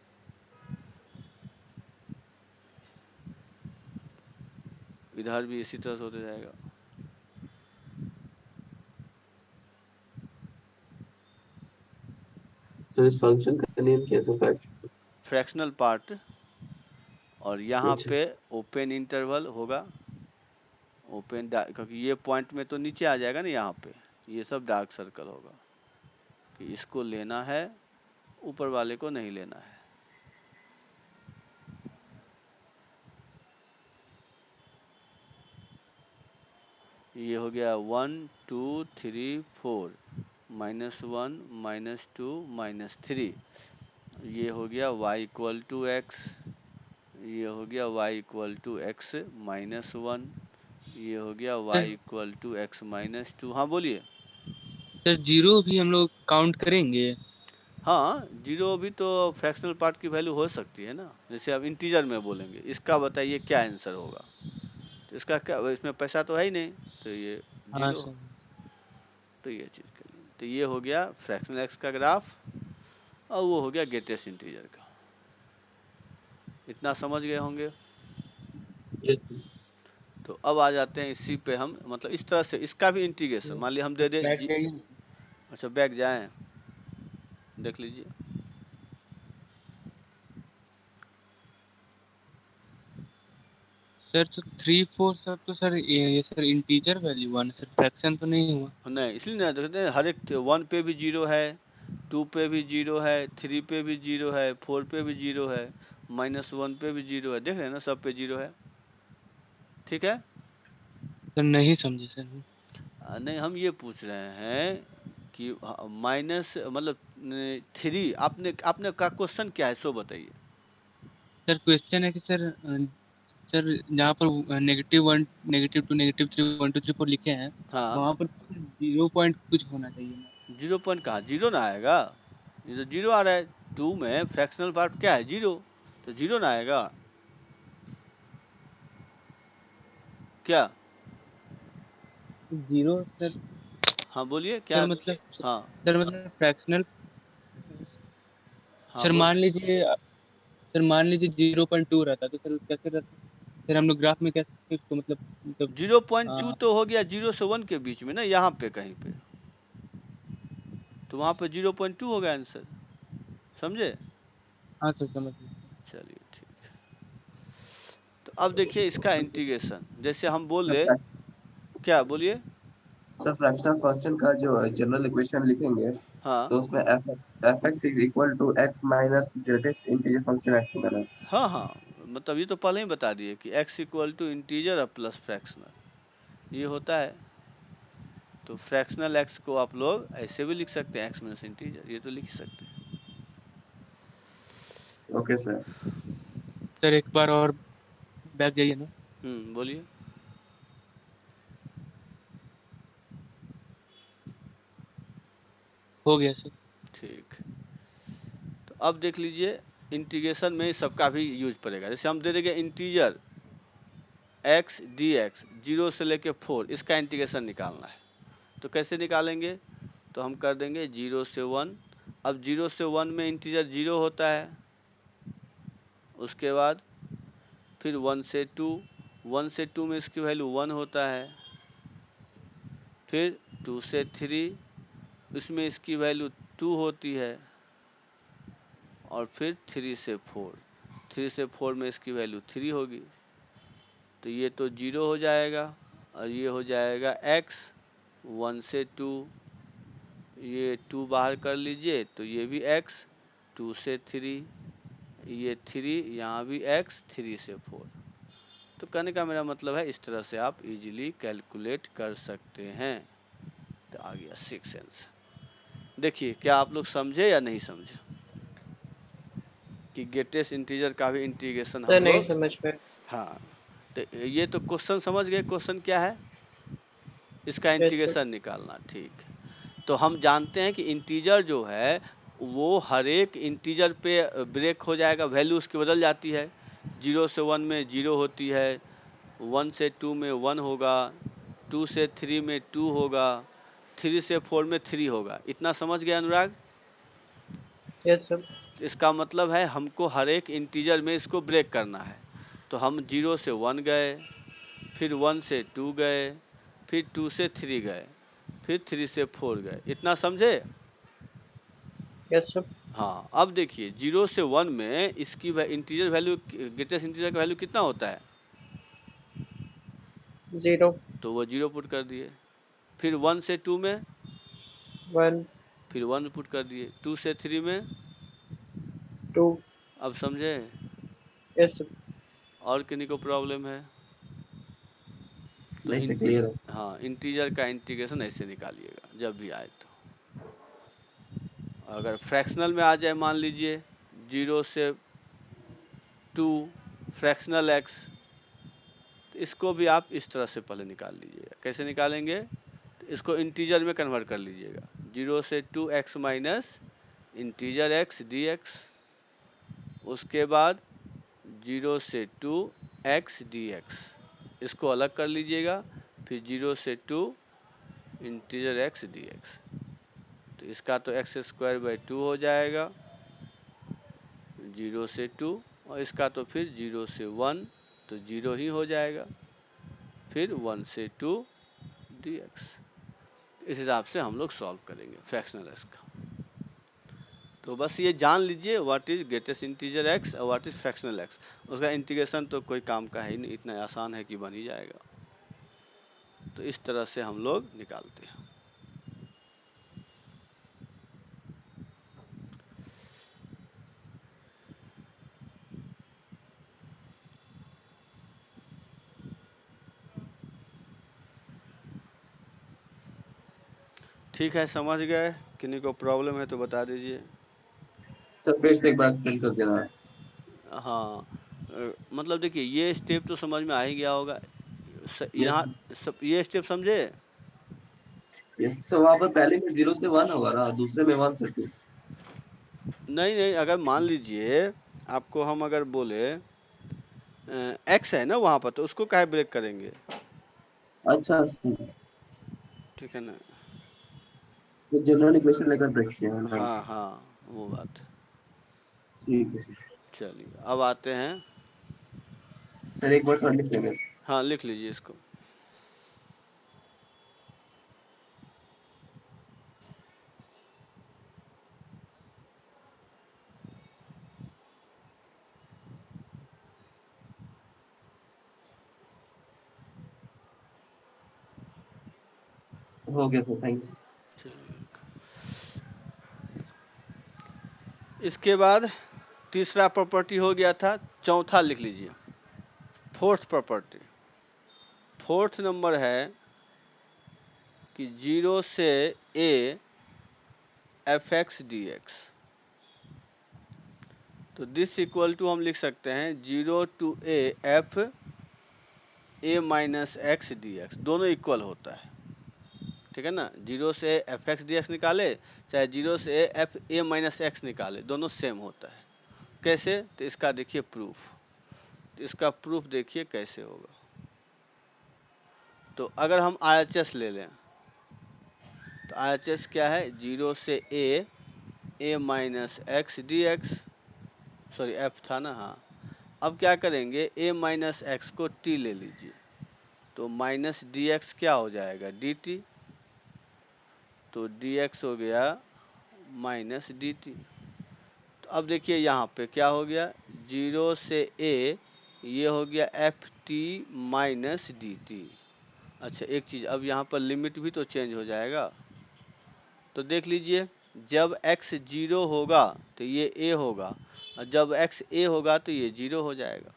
इधर भी इसी तरह से होते जाएगा। सर इस फंक्शन का नेम क्या है सर? फ्रैक्शनल पार्ट, और यहाँ अच्छा पे ओपन इंटरवल होगा, ओपन, क्योंकि ये पॉइंट में तो नीचे आ जाएगा ना, यहाँ पे ये सब डार्क सर्कल होगा, कि इसको लेना है, ऊपर वाले को नहीं लेना है। ये हो गया 1 2 3 4, -1 -2 -3, ये हो गया y इक्वल टू x, ये हो गया y इक्वल टू x -1, ये हो गया y sir equal to x -2। हाँ बोलिए। सर जीरो भी हम लोग काउंट करेंगे? हाँ, जीरो भी तो फ्रैक्शनल पार्ट की वैल्यू हो सकती है ना, जैसे अब इंटीजर में बोलेंगे, इसका बताइए क्या आंसर होगा, तो इसका क्या, इसमें पैसा तो है ही नहीं, तो ये हाँ जीरो। सर। तो ये चीज़ के लिए, तो ये हो गया फ्रैक्शनल एक्स का ग्राफ, और वो हो गया ग्रेटेस्ट इंटीजर का। इतना समझ गए होंगे। Yes sir. तो अब आ जाते हैं इसी पे हम, मतलब इस तरह से इसका भी इंटीग्रेशन, मान लिया हम दे सर दे बैठ जाइए ना सर। अच्छा बैक जाएं, देख लीजिए। सर तो 3 4 सब तो सर ये सर इंटीजर वैल्यू हुआ ना सर, फ्रैक्शन तो नहीं हुआ। नहीं, इसलिए ना देखते हैं, हर एक 1 पे भी जीरो है, 2 पे भी जीरो है, 3 पे भी जीरो है, 4 पे भी जीरो है, -1 पे भी जीरो है, देख रहे हैं ना, सब पे जीरो है, ठीक है। सर नहीं समझे सर। नहीं, हम ये पूछ रहे हैं कि माइनस मतलब 3, आपने आपने का क्वेश्चन क्या है सो बताइए। सर क्वेश्चन है कि सर सर जहाँ पर -1 -2 -3 1 2 3 4 लिखे हैं, हाँ, वहाँ पर 0 पॉइंट कुछ होना चाहिए ना। 0 पॉइंट कहाँ, जीरो ना आएगा, ये तो जीरो आ रहा है, 2 में फ्रैक्शनल पार्ट क्या है, जीरो, तो जीरो ना आएगा क्या। Zero sir. हाँ बोलिए सर क्या। मतलब हाँ सर मतलब फ्रैक्शनल। हाँ सर बोल, मान लीजिए, सर मान लीजिए 0.2 रहता तो सर कैसे रहता? फिर हम लोग ग्राफ में कैसे इसको मतलब 0.2 तो हो गया 0 से 1 के बीच में ना, यहाँ पे कहीं पे, तो वहाँ पे 0.2 होगा आंसर, समझे। हाँ सर समझ गए। चलिए ठीक, तो अब देखिए इसका इंटीग्रेशन, जैसे हम बोल दे, सर क्या बोलिए। सर फ्रैक्शनल फंक्शन का जो जनरल इक्वेशन लिखेंगे, हाँ तो उसमें f(x) is equal to x minus greatest integer function x वगैरह। हाँ हाँ, मतलब ये तो पहले ही बता दिए कि x इक्वल टू इंटीजर और प्लस फ्रैक्शनल, ये होता है। तो फ्रैक्शनल x को आप लोग ऐसे भी लिख सकते हैं, x माइनस इंटीजर, ये तो लिख ही सकते हैं। Okay sir. सर एक बार और बैक जाइए ना। बोलिए। हो गया सर। ठीक, तो अब देख लीजिए इंटीग्रेशन में सबका भी यूज पड़ेगा, जैसे हम दे देंगे इंटीजर x dx 0 से लेके 4, इसका इंटीग्रेशन निकालना है, तो कैसे निकालेंगे, तो हम कर देंगे 0 से 1। अब 0 से 1 में इंटीजर 0 होता है, उसके बाद फिर 1 से 2, 1 से 2 में इसकी वैल्यू 1 होता है, फिर 2 से 3, इसमें इसकी वैल्यू 2 होती है, और फिर 3 से 4, 3 से 4 में इसकी वैल्यू 3 होगी, तो ये तो 0 हो जाएगा, और ये हो जाएगा x, 1 से 2, ये 2 बाहर कर लीजिए, तो ये भी x, 2 से 3, ये 3, यहाँ भी x, 3 से 4, तो कहने का मेरा मतलब है इस तरह से आप इजीली कैलकुलेट कर सकते हैं। तो आ गया 6 आंसर। देखिए क्या आप लोग समझे या नहीं समझे कि ग्रेटेस्ट इंटीजर का भी इंटीग्रेशन सर हम नहीं लोग। समझ पाए। हाँ, तो ये तो क्वेश्चन समझ गए। क्वेश्चन क्या है, इसका यस सर। इंटीग्रेशन निकालना। ठीक, तो हम जानते हैं कि इंटीजर जो है वो हर एक इंटीजर पे ब्रेक हो जाएगा, वैल्यू उसकी बदल जाती है। 0 से 1 में 0 होती है, 1 से 2 में 1 होगा, 2 से 3 में 2 होगा, 3 से 4 में 3 होगा। इतना समझ गए अनुराग? Yes sir. इसका मतलब है हमको हर एक इंटीजर में इसको ब्रेक करना है। तो हम 0 से 1 गए, फिर 1 से 2 गए, फिर 2 से 3 गए, फिर 3 से 4 गए। इतना समझे? Yes sir. हाँ, अब देखिए 0 से 1 में इसकी इंटीजर वैल्यू, ग्रेटेस्ट इंटीजर का वैल्यू कितना होता है? 0 तो वो 0 पुट कर दिए। फिर 1 से 2 में 1 फिर 1 पुट कर दिए। 2 से 3 में 2। अब समझे? Yes sir. और किन्हीं को प्रॉब्लम है तो नहीं से क्लियर है। हाँ, इंटीजर का इंटीग्रेशन ऐसे निकालिएगा जब भी आए। तो अगर फ्रैक्शनल में आ जाए, मान लीजिए 0 से 2 फ्रैक्शनल एक्स, तो इसको भी आप इस तरह से पहले निकाल लीजिएगा। कैसे निकालेंगे? तो इसको इंटीजर में कन्वर्ट कर लीजिएगा। 0 से 2x minus integer x dx, उसके बाद 0 से 2x dx, इसको अलग कर लीजिएगा। फिर 0 से 2 इंटीजर x dx, तो इसका तो x²/2 हो जाएगा 0 से 2, और इसका तो फिर 0 से 1 तो 0 ही हो जाएगा, फिर 1 से 2 dx। इस हिसाब से हम लोग सॉल्व करेंगे फ्रैक्शनल एक्स का। तो बस ये जान लीजिए what is greatest integer x और व्हाट इज फ्रैक्शनल x। उसका इंटीग्रेशन तो कोई काम का है ही नहीं, इतना आसान है कि बन ही जाएगा। तो इस तरह से हम लोग निकालते हैं। ठीक है, समझ गए? किन्हीं को प्रॉब्लम है तो बता दीजिए। सर फिर से एक बार एक्सप्लेन कर देना। हाँ, मतलब देखिए ये स्टेप तो समझ में आ ही गया होगा। यहाँ सब ये स्टेप समझे? यस सर, वहाँ पर पहले में 0 से 1 होगा ना, दूसरे में 1 से 2। नहीं नहीं, अगर मान लीजिए आपको हम अगर बोले एक्स है ना वहाँ पर, तो उसको काहे ब्रेक करेंगे? अच्छा, ठीक है ना? तो जनरल इक्वेशन लेकर ब्रेक किया है ना। हाँ हाँ, वो बात है। ठीक है चलिए अब आते हैं। सर, एक बार लिख लेंगे। हाँ, लिख लीजिए इसको। हो गया सर, थैंक यू। इसके बाद तीसरा प्रॉपर्टी हो गया था, चौथा लिख लीजिए, फोर्थ प्रॉपर्टी। फोर्थ नंबर है कि 0 से a fx dx, तो दिस इक्वल टू हम लिख सकते हैं 0 to a f a minus X D x, दोनों इक्वल होता है। ठीक है ना? 0 से एफ एक्स डी एक्स निकाले, चाहे 0 से एफ ए माइनस एक्स निकाले, दोनों सेम होता है। कैसे? तो इसका देखिए प्रूफ। तो इसका प्रूफ देखिए कैसे होगा। तो अगर हम RHS ले लें, तो RHS क्या है? 0 से A minus X D X, sorry F था ना, हाँ। अब क्या करेंगे, a माइनस एक्स को t ले लीजिए, तो माइनस डी एक्स क्या हो जाएगा? dt, तो dx हो गया माइनस dt। तो अब देखिए यहाँ पे क्या हो गया, 0 से a, ये हो गया F T minus D T. अच्छा एक चीज़, अब यहाँ पर लिमिट भी तो चेंज हो जाएगा। तो देख लीजिए, जब x 0 होगा तो ये a होगा, और जब x a होगा तो ये 0 हो जाएगा।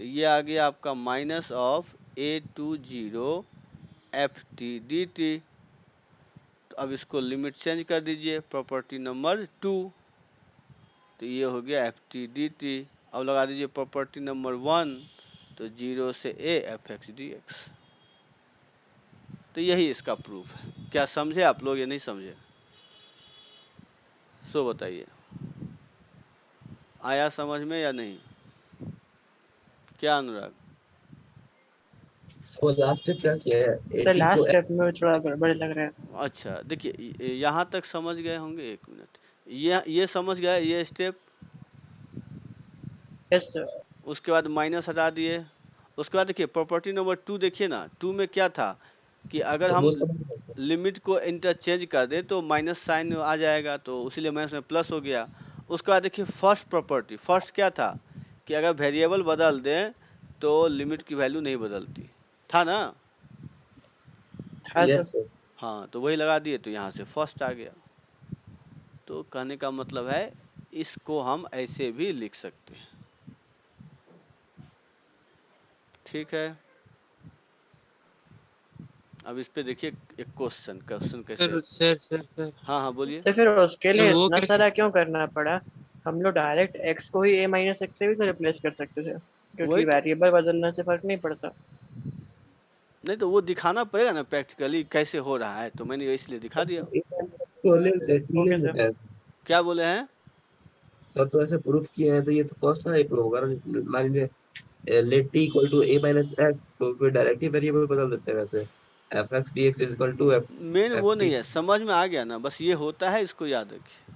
तो ये आ गया आपका minus of A20 FT dt। तो अब इसको लिमिट चेंज कर दीजिए, प्रॉपर्टी नंबर 2, तो ये हो गया FT dt। अब लगा दीजिए प्रॉपर्टी नंबर 1, तो 0 से A fx dx। तो यही इसका प्रूफ है। क्या समझे आप लोग या नहीं समझे? सो बताइए, आया समझ में या नहीं? क्या अनुराग? सो लास्ट स्टेप क्या किया है? सर 80 लास्ट को स्टेप में थोड़ा गड़बड़ लग रहा है। अच्छा देखिए, यहाँ तक समझ गए होंगे। एक मिनट, ये समझ गए ये स्टेप। Yes sir. उसके बाद माइनस हटा दिए। उसके बाद देखिए प्रॉपर्टी नंबर 2 देखिए ना, 2 में क्या था कि अगर हम वो समझ गए। लिमिट को इंटरचेंज कर दे तो माइनस साइन आ जाएगा, तो इसीलिए माइनस में प्लस हो गया। उसके बाद देखिए फर्स्ट प्रॉपर्टी, फर्स्ट क्या था कि अगर वेरिएबल बदल दें तो लिमिट की वैल्यू नहीं बदलती, था ना? हाँ सर। Yes sir. हाँ, तो वही लगा दिए, तो यहाँ से फर्स्ट आ गया। तो कहने का मतलब है इसको हम ऐसे भी लिख सकते हैं। ठीक है, अब इस पे देखिए एक क्वेश्चन कैसे। सर हाँ हाँ बोलिए। सर फिर उसके लिए वो इतना कैसे? सारा क्यों करना पड़ा? हम लोग डायरेक्ट x को ही a माइनस एक्स से भी तो रिप्लेस कर सकते थे, वही क्योंकि तो, वेरिएबल बदलने से फर्क नहीं पड़ता। नहीं तो वो दिखाना पड़ेगा ना प्रैक्टिकली कैसे हो रहा है, तो मैंने इसलिए दिखा दिया। तो ले ओके सर। लेता है। क्या बोले हैं? सर तो ऐसे प्रूफ किया है तो ये तो कॉस्ट का एक होगा ना। मान लीजिए let T equal to A minus X, तो फिर डायरेक्ट ही वेरिएबल बदल देते हैं वैसे। F X D X is equal to F मेन एफ वो टी। नहीं है, समझ में आ गया ना, बस ये होता है, इसको याद रखिए।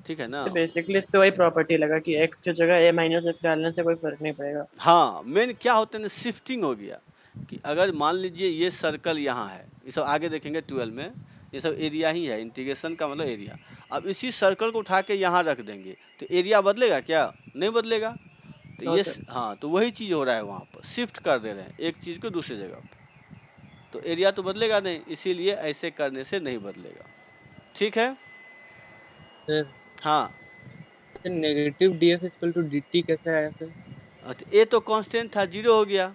ठीक है ना? तो बेसिकली इस पे वही प्रॉपर्टी लगा कि x की जगह a माइनस एक्स डालने से कोई फर्क नहीं पड़ेगा। हाँ, मेन क्या होता है ना, शिफ्टिंग हो गया कि अगर मान लीजिए ये सर्कल यहाँ है, ये सब आगे देखेंगे 12 में, ये सब एरिया ही है, इंटीग्रेशन का मतलब एरिया। अब इसी सर्कल को उठा के यहाँ रख देंगे तो एरिया बदलेगा क्या? नहीं बदलेगा। तो नो ये सर। हाँ, तो वही चीज़ हो रहा है, वहाँ पर शिफ्ट कर दे रहे हैं एक चीज़ को दूसरी जगह पर, तो एरिया तो बदलेगा नहीं, इसीलिए ऐसे करने से नहीं बदलेगा। ठीक है? सर हाँ, negative df equal to dt कैसे आया सर? अच्छा ए तो कांस्टेंट था, 0 हो गया,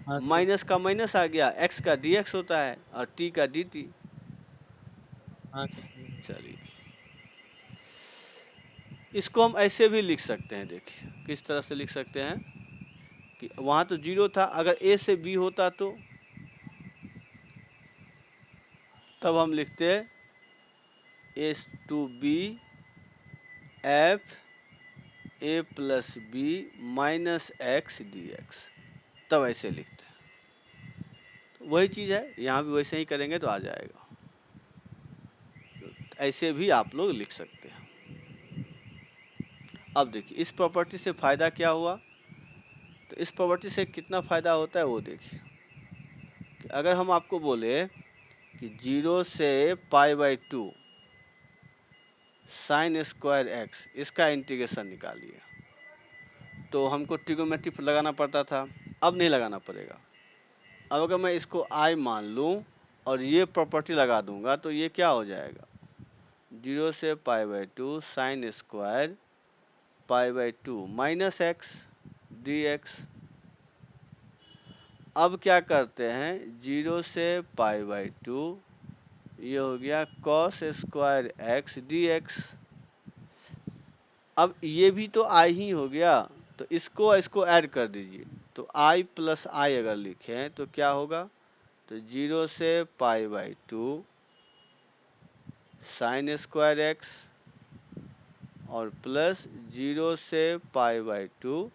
हाँ सर। माइनस का माइनस आ गया, एक्स का dx होता है और t का dt। हाँ सर। चलिए, इसको हम ऐसे भी लिख सकते हैं। देखिए किस तरह से लिख सकते हैं कि वहाँ तो 0 था, अगर a से b होता तो तब हम लिखते a to b f a plus b minus X dx, तब ऐसे लिखते हैं। वही चीज़ है, यहाँ भी वैसे ही करेंगे तो आ जाएगा। ऐसे भी आप लोग लिख सकते हैं। अब देखिए इस प्रॉपर्टी से फ़ायदा क्या हुआ, तो इस प्रॉपर्टी से कितना फ़ायदा होता है वो देखिए। कि अगर हम आपको बोले कि 0 से π/2 साइन स्क्वायर एक्स, इसका इंटीग्रेशन निकालिए, तो हमको ट्रिग्नोमेट्री लगाना पड़ता था, अब नहीं लगाना पड़ेगा। अब अगर मैं इसको i मान लूँ और ये प्रॉपर्टी लगा दूंगा तो ये क्या हो जाएगा, 0 से π/2 sine square π/2 minus X dx। अब क्या करते हैं, 0 से π/2, ये हो गया cos स्क्वायर एक्स dx। अब ये भी तो i ही हो गया, तो इसको ऐड कर दीजिए, तो i प्लस आई अगर लिखें तो क्या होगा, तो 0 से π/2 साइन स्क्वायर एक्स और प्लस 0 से π/2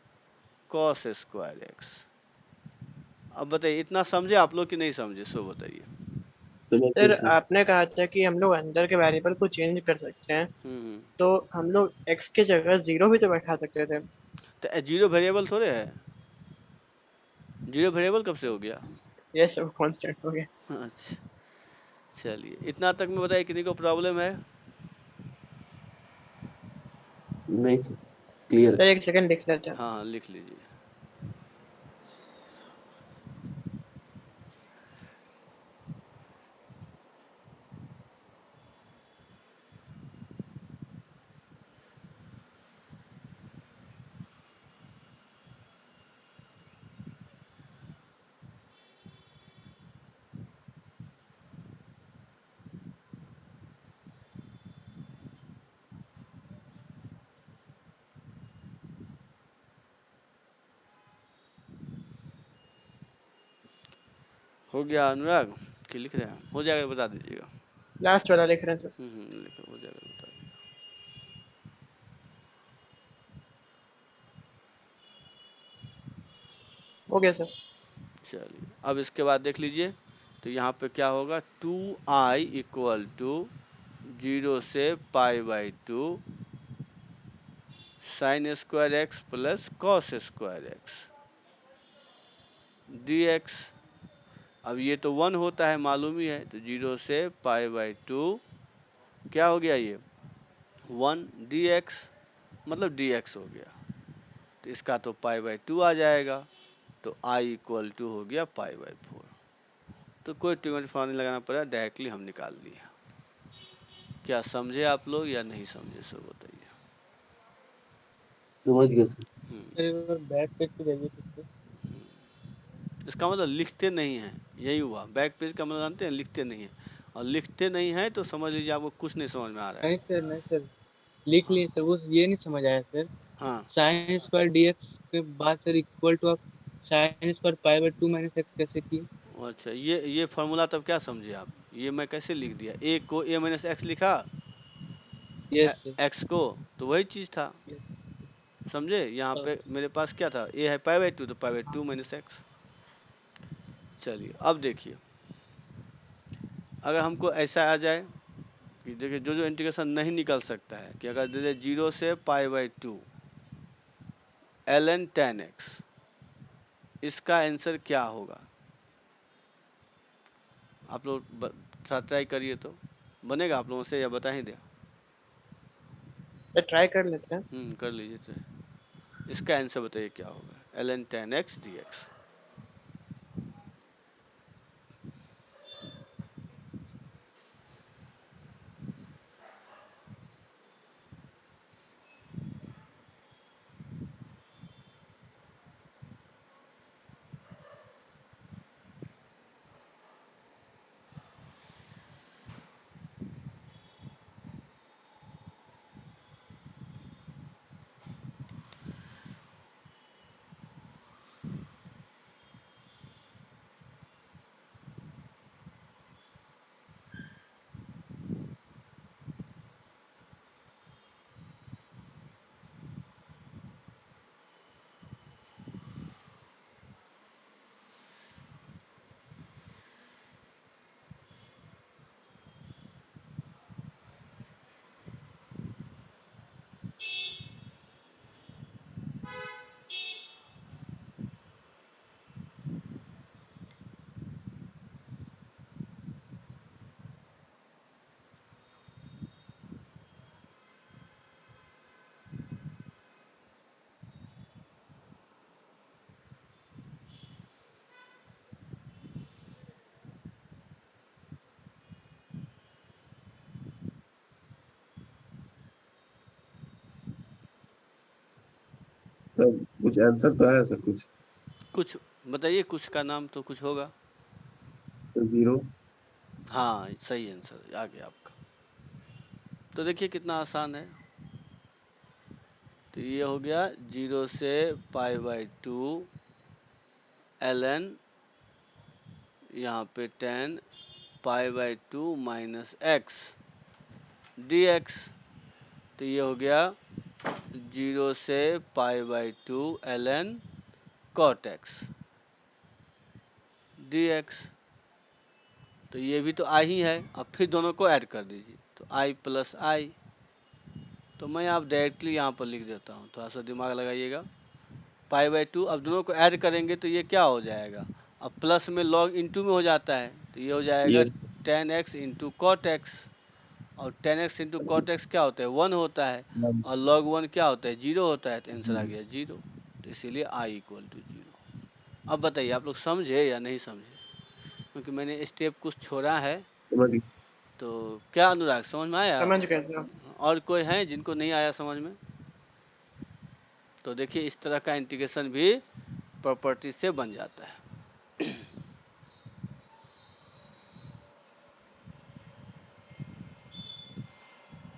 कॉस स्क्वायर एक्स। अब बताइए इतना समझे आप लोग कि नहीं समझे, सो बताइए। समझ गए सर सर। आपने कहा था कि हम लोग अंदर के वेरिएबल को चेंज कर सकते हैं, हम्म। तो हम लोग x की जगह 0 भी तो बैठा सकते थे। तो जीरो वेरिएबल थोड़े है, जीरो वेरिएबल कब से हो गया? ये सब कांस्टेंट हो गया। अच्छा, चलिए इतना तक में बताइए, किसी को प्रॉब्लम है? नहीं सर, क्लियर। सर एक सेकंड लिख लेते हैं। हाँ हाँ लिख लीजिए। हो गया अनुराग कि लिख रहे हैं? हो जाएगा बता दीजिएगा। लास्ट वाला लिख रहे हैं सर। लिखो, हो जाएगा बता दीजिएगा। हो गया सर। चलिए अब इसके बाद देख लीजिए, तो यहाँ पे क्या होगा, 2i इक्वल टू 0 से π/2 sine square X plus cos square X dx। अब ये तो 1 होता है मालूम ही है, तो 0 से π/2 क्या हो गया, ये 1 dx, मतलब dx हो गया। तो इसका तो π/2 आ जाएगा, तो i इक्वल टू हो गया π/4। तो कोई ट्रिग्नोमेट्री फॉर्मूला नहीं लगाना पड़ा, डायरेक्टली हम निकाल लिए। क्या समझे आप लोग या नहीं समझे, सो बताइए। समझ गया सर। सर बैक पेज पे जाइए फिर से। इसका मतलब लिखते नहीं हैं, यही हुआ। बैक पेज का मतलब जानते हैं, लिखते नहीं है। और लिखते नहीं है तो समझ लीजिए आपको कुछ नहीं समझ में आ रहा है। नहीं सर लिख लिए सर, वो ये नहीं समझ आया सर। हाँ साइन स्क्वायर dx के बाद सर इक्वल टू आप साइन स्क्वायर π/2 माइनस एक्स कैसे किए? अच्छा, ये फार्मूला तब क्या समझे आप, ये मैं कैसे लिख दिया, ए को a माइनस एक्स लिखा, यस सर। एक्स को, तो वही चीज़ था, समझे। यहाँ पे मेरे पास क्या था, a है π/2, तो π/2 माइनस एक्स। चलिए अब देखिए, अगर हमको ऐसा आ जाए कि देखिए जो जो इंटीग्रेशन नहीं निकल सकता है, कि अगर दे 0 से π/2 ln tan x, इसका आंसर क्या होगा, आप लोग ट्राई करिए, तो बनेगा आप लोगों से या बता ही दे। सर ट्राई कर लेते हैं। कर लीजिए, तो इसका आंसर बताइए क्या होगा, ln tan x dx। Sir कुछ आंसर तो आया सर, कुछ बताइए, कुछ का नाम तो कुछ होगा। 0। हाँ सही आंसर आ गया आपका। तो देखिए कितना आसान है, तो ये हो गया 0 से π/2 ln, यहाँ पे tan π/2 माइनस एक्स dx। तो ये हो गया 0 से π/2 ln cot x dx। तो ये भी तो आई ही है, अब फिर दोनों को ऐड कर दीजिए, तो i प्लस आई। तो मैं आप डायरेक्टली यहाँ पर लिख देता हूँ, थोड़ा सा दिमाग लगाइएगा। π/2, अब दोनों को ऐड करेंगे तो ये क्या हो जाएगा, अब प्लस में log इंटू में हो जाता है, तो ये हो जाएगा yes tan x into cot X. और tan x into cot X क्या होता है, 1 होता है, और log 1 क्या होता है, 0 होता है, तो आंसर आ गया 0। तो इसीलिए i इक्वल टू 0। अब बताइए आप लोग समझे या नहीं समझे, क्योंकि मैंने स्टेप कुछ छोड़ा है। समझ गया। तो क्या अनुराग समझ में आया, समझ गए सर। और कोई है जिनको नहीं आया समझ में? तो देखिए इस तरह का इंटीग्रेशन भी प्रॉपर्टी से बन जाता है।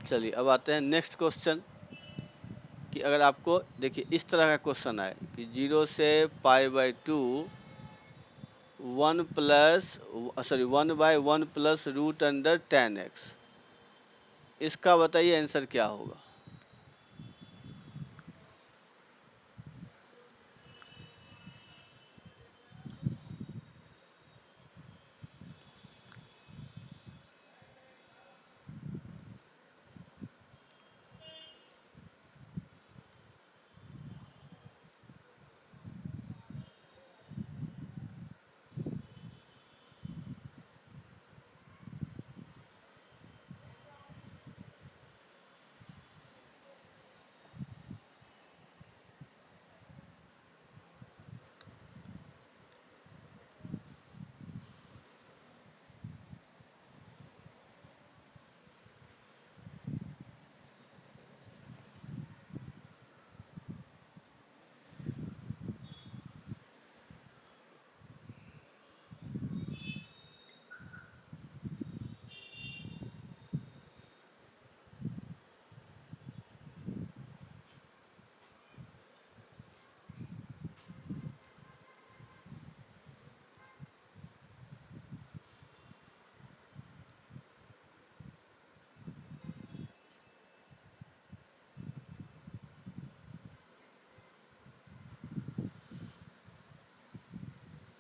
चलिए अब आते हैं नेक्स्ट क्वेश्चन, कि अगर आपको देखिए इस तरह का क्वेश्चन आए कि 0 से π/2 1/1 + 1 √10x। इसका बताइए आंसर क्या होगा।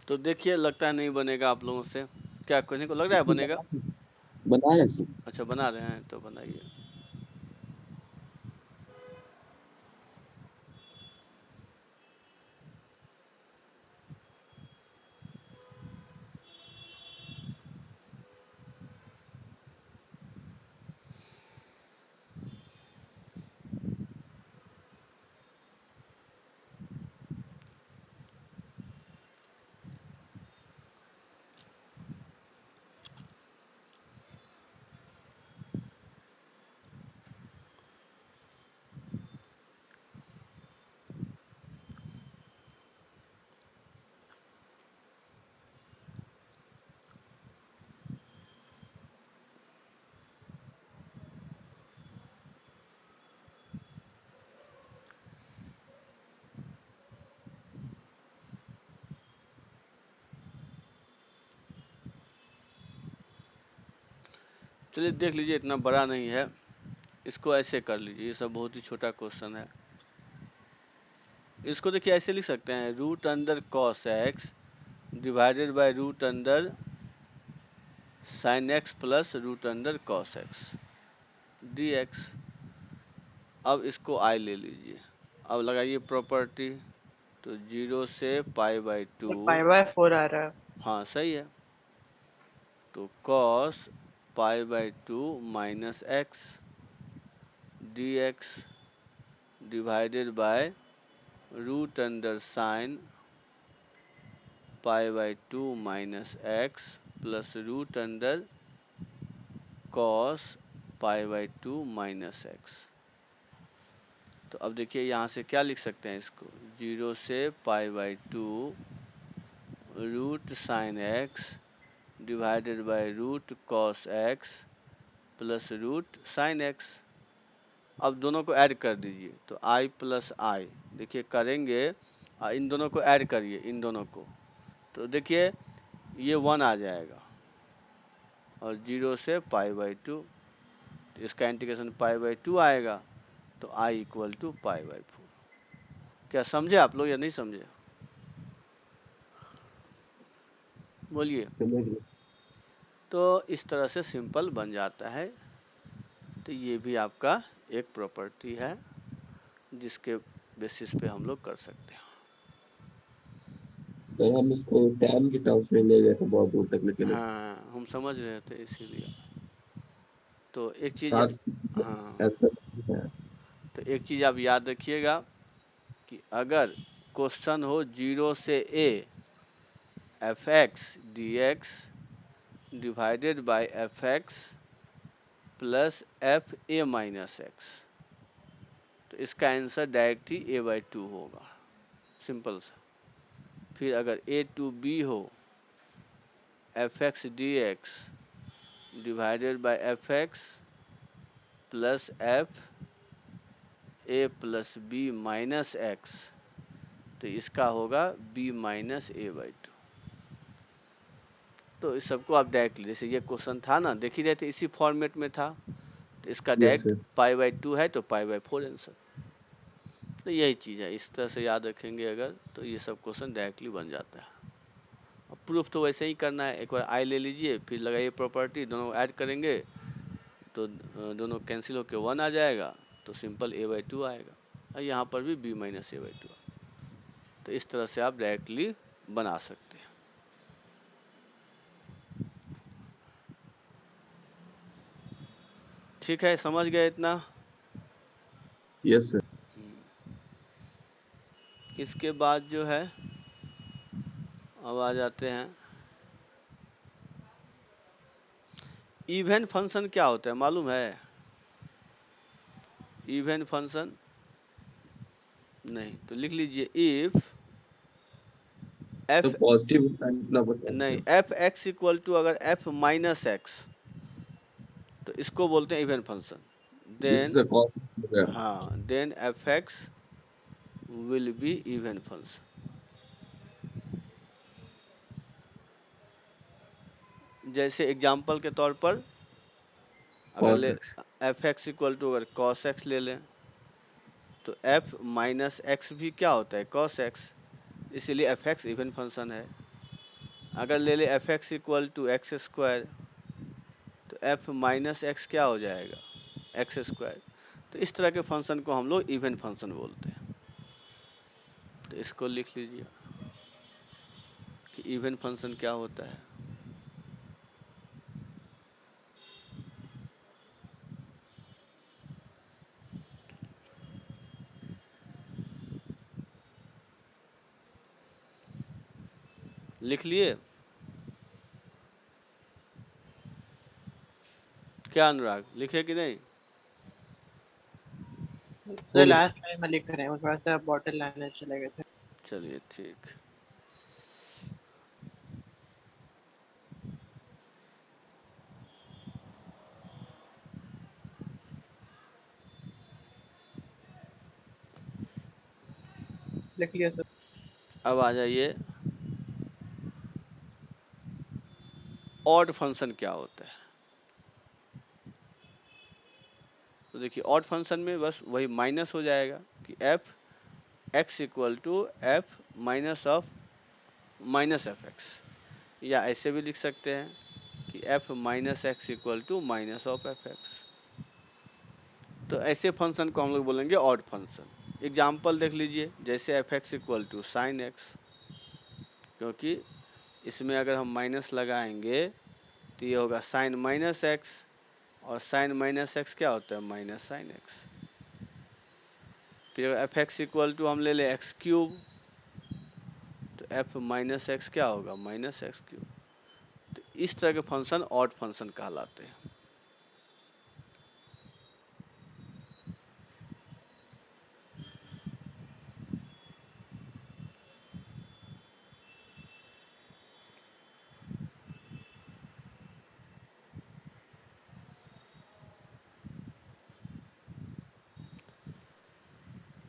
तो देखिए, लगता है नहीं बनेगा आप लोगों से। क्या किसी को लग रहा है बनेगा? बना रहे सर। अच्छा, बना रहे हैं तो बनाइए। चलिए देख लीजिए, इतना बड़ा नहीं है, इसको ऐसे कर लीजिए। ये सब बहुत ही छोटा क्वेश्चन है। इसको देखिए ऐसे लिख सकते हैं, √cos x divided by √sin x plus √cos x dx। अब इसको i ले लीजिए। अब लगाइए प्रॉपर्टी, तो 0 से π/2। π/4 आ रहा है। हाँ सही है। तो cos π/2 minus x dx divided by √sin π/2 minus x plus √cos π/2 minus x। तो अब देखिए यहाँ से क्या लिख सकते हैं इसको, 0 से π/2 √sin x divided by √cos x plus √sin x। अब दोनों को ऐड कर दीजिए, तो i प्लस i, देखिए करेंगे, इन दोनों को ऐड करिए, इन दोनों को, तो देखिए ये 1 आ जाएगा, और 0 से π/2, तो इसका इंटीग्रेशन π/2 आएगा, तो i = π/4। क्या समझे आप लोग या नहीं समझे? बोलिए। समझ गए। तो इस तरह से सिंपल बन जाता है। तो ये भी आपका एक प्रॉपर्टी है जिसके बेसिस पे हम लोग कर सकते हैं। सर हम इसको टैन के टर्म्स में ले गए थे बहुत दूर तक, लेकिन हाँ, हम समझ रहे थे इसीलिए। तो एक चीज़, साथ हाँ, ऐसा है। तो एक चीज़ आप याद रखिएगा कि अगर क्वेश्चन हो 0 से a f(x) dx divided bye f(x) plus f(a minus x), तो इसका आंसर डायरेक्ट ही a/2 होगा, सिंपल सा। फिर अगर a to b हो f(x) dx divided bye f(x) plus f(a plus b minus x), तो इसका होगा b माइनस a/2। तो इस सबको आप डायरेक्टली, जैसे ये क्वेश्चन था ना, देख ही रहे थे, इसी फॉर्मेट में था, तो इसका यस डायरेक्ट सर। π/2 है तो π/4 आंसर। तो यही चीज़ है, इस तरह से याद रखेंगे अगर, तो ये सब क्वेश्चन डायरेक्टली बन जाता है। अब प्रूफ तो वैसे ही करना है, एक बार आई ले लीजिए, फिर लगाइए प्रॉपर्टी, दोनों ऐड करेंगे तो दोनों कैंसिल होकर 1 आ जाएगा, तो सिंपल a/2 आएगा, और यहाँ पर भी b - a/2। तो इस तरह से आप डायरेक्टली बना सकते हैं। ठीक है, समझ गए इतना? Yes sir. इसके बाद जो है, अब आ जाते हैं, इवन फंक्शन क्या होता है मालूम है? इवन फंक्शन नहीं, तो लिख लीजिए इफ तो एफ, पॉजिटिव इतना बता नहीं, sir. F X equal to अगर एफ माइनस एक्स, तो इसको बोलते हैं इवन फंक्शन। देन, जिससे कॉस हो गया। हाँ, then F X will be even function. जैसे एग्जाम्पल के तौर पर अगर कॉस ले X. F X equal to अगर कॉस एक्स ले लें, तो एफ माइनस एक्स भी क्या होता है? कॉस एक्स, इसीलिए एफ एक्स इवन फंक्शन है। अगर ले ले F X equal to X square, तो एफ माइनस एक्स क्या हो जाएगा? X square. तो इस तरह के फंक्शन को हम लोग इवन फंक्शन बोलते हैं। तो इसको लिख लीजिए कि इवन फंक्शन क्या होता है। लिख लिए क्या अनुराग, लिखे कि नहीं? सर लास्ट टाइम में लिख रहे हैं, वो थोड़ा सा बॉटल लाने चले गए थे। चलिए ठीक। लिख लिया सर। अब आ जाइए, ऑड फंक्शन क्या होता है। तो देखिए ऑड फंक्शन में बस वही माइनस हो जाएगा कि F X equal to F minus of minus F X, या ऐसे भी लिख सकते हैं कि F minus X equal to minus of F X. तो ऐसे फंक्शन को हम लोग बोलेंगे ऑड फंक्शन। एग्जाम्पल देख लीजिए, जैसे F X equal to sine X, क्योंकि इसमें अगर हम माइनस लगाएंगे तो ये होगा साइन माइनस एक्स, और साइन माइनस एक्स क्या होता है? Minus sine X. फिर अगर एफ एक्स इक्वल टू हम ले लें एक्स क्यूब, तो एफ माइनस एक्स क्या होगा? Minus X cube. तो इस तरह के फंक्शन ऑड फंक्शन कहलाते हैं।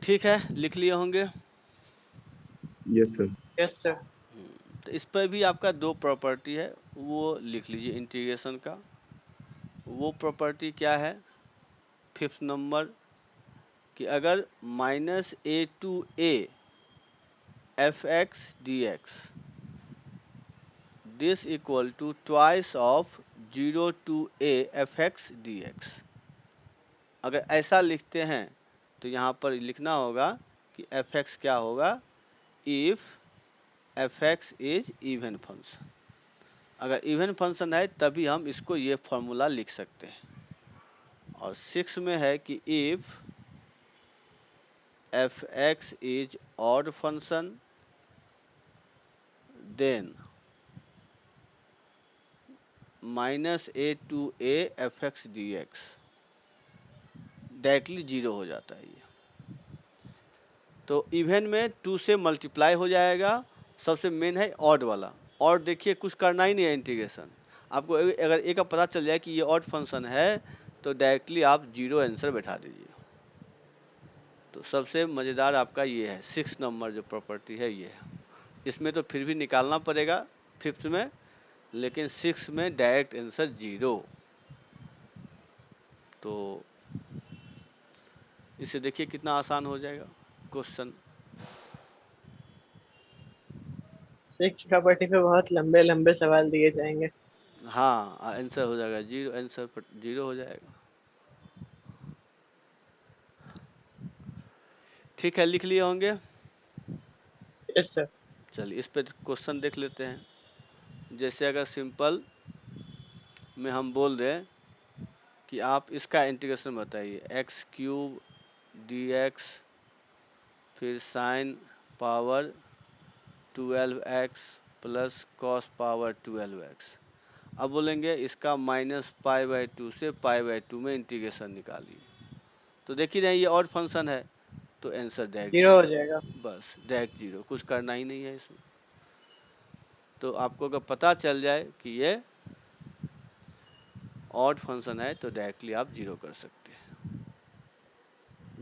ठीक है, लिख लिए होंगे। Yes sir. Yes sir. तो इस पर भी आपका दो प्रॉपर्टी है, वो लिख लीजिए इंटीग्रेशन का। वो प्रॉपर्टी क्या है? फिफ्थ नंबर, कि अगर minus A to A F X D X this equal to twice of 0 to A F X D X, अगर ऐसा लिखते हैं तो यहाँ पर लिखना होगा कि एफ एक्स क्या होगा? If F X is even function. अगर इवन फंक्शन है तभी हम इसको ये फॉर्मूला लिख सकते हैं। और 6 में है कि if F X is odd function then minus A to A F X D X directly 0 हो जाता है ये। तो इवन में 2 से मल्टीप्लाई हो जाएगा। सबसे मेन है ऑड वाला, और देखिए कुछ करना ही नहीं है इंटीग्रेशन। आपको अगर ए का पता चल जाए कि ये ऑड फंक्शन है तो डायरेक्टली आप 0 आंसर बैठा दीजिए। तो सबसे मज़ेदार आपका ये है, 6 नंबर जो प्रॉपर्टी है ये है। इसमें तो फिर भी निकालना पड़ेगा फिफ्थ में, लेकिन 6 में डायरेक्ट आंसर 0। तो इसे देखिए कितना आसान हो जाएगा क्वेश्चन। 6 प्रॉपर्टी पे बहुत लंबे लंबे सवाल दिए जाएंगे। हाँ, आंसर हो जाएगा 0, आंसर पर 0 हो जाएगा। ठीक है, लिख लिए होंगे। Yes sir. चलिए इस पे क्वेश्चन देख लेते हैं। जैसे अगर सिंपल में हम बोल दें कि आप इसका इंटीग्रेशन बताइए, x³ dx फिर sine power 12x plus cos power 12x। अब बोलेंगे इसका -π/2 से π/2 में इंटीग्रेशन निकालिए। तो देखिए रहे ये और फंक्शन है, तो आंसर डायरेक्ट 0 हो जाएगा। बस डायरेक्ट 0, कुछ करना ही नहीं है इसमें। तो आपको अगर पता चल जाए कि ये ऑड फंक्शन है तो डायरेक्टली आप 0 कर सकते हैं।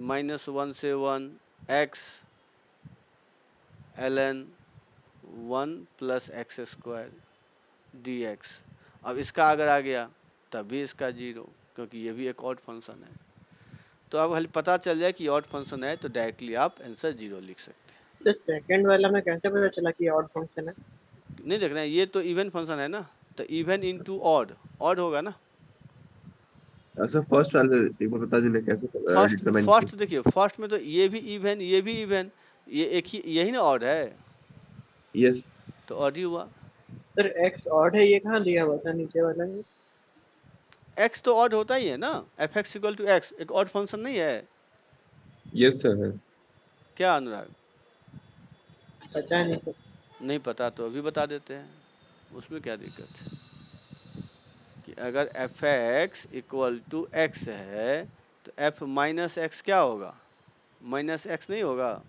-1 से 1 x ln 1 plus x² dx। अब इसका अगर आ गया तब भी इसका 0, क्योंकि ये भी एक ऑड फंक्शन है। तो अब खाली पता चल जाए कि ऑड फंक्शन है तो डायरेक्टली आप आंसर 0 लिख सकते हैं। तो सेकंड वाला में कैसे पता चला कि ऑड फंक्शन है? नहीं देख रहे हैं, ये तो इवन फंक्शन है ना, तो इवन इनटू ऑड, ऑड होगा ना। सर फर्स्ट वाले एक बार बता दीजिए कैसे डिटरमाइन फर्स्ट देखिए, फर्स्ट में तो ये भी इवन, ये भी इवन, ये एक ही, यही ना ऑड है, यस तो ऑड ही हुआ। सर x ऑड है, ये कहाँ दिया हुआ था नीचे वाला में? x तो ऑड होता ही है ना, fx इक्वल टू x एक ऑड फंक्शन नहीं है यस सर। क्या अनुराग? पता नहीं सर। नहीं पता तो अभी बता देते हैं, उसमें क्या दिक्कत है कि अगर fx इक्वल टू x है तो f माइनस एक्स क्या होगा, माइनस एक्स नहीं होगा।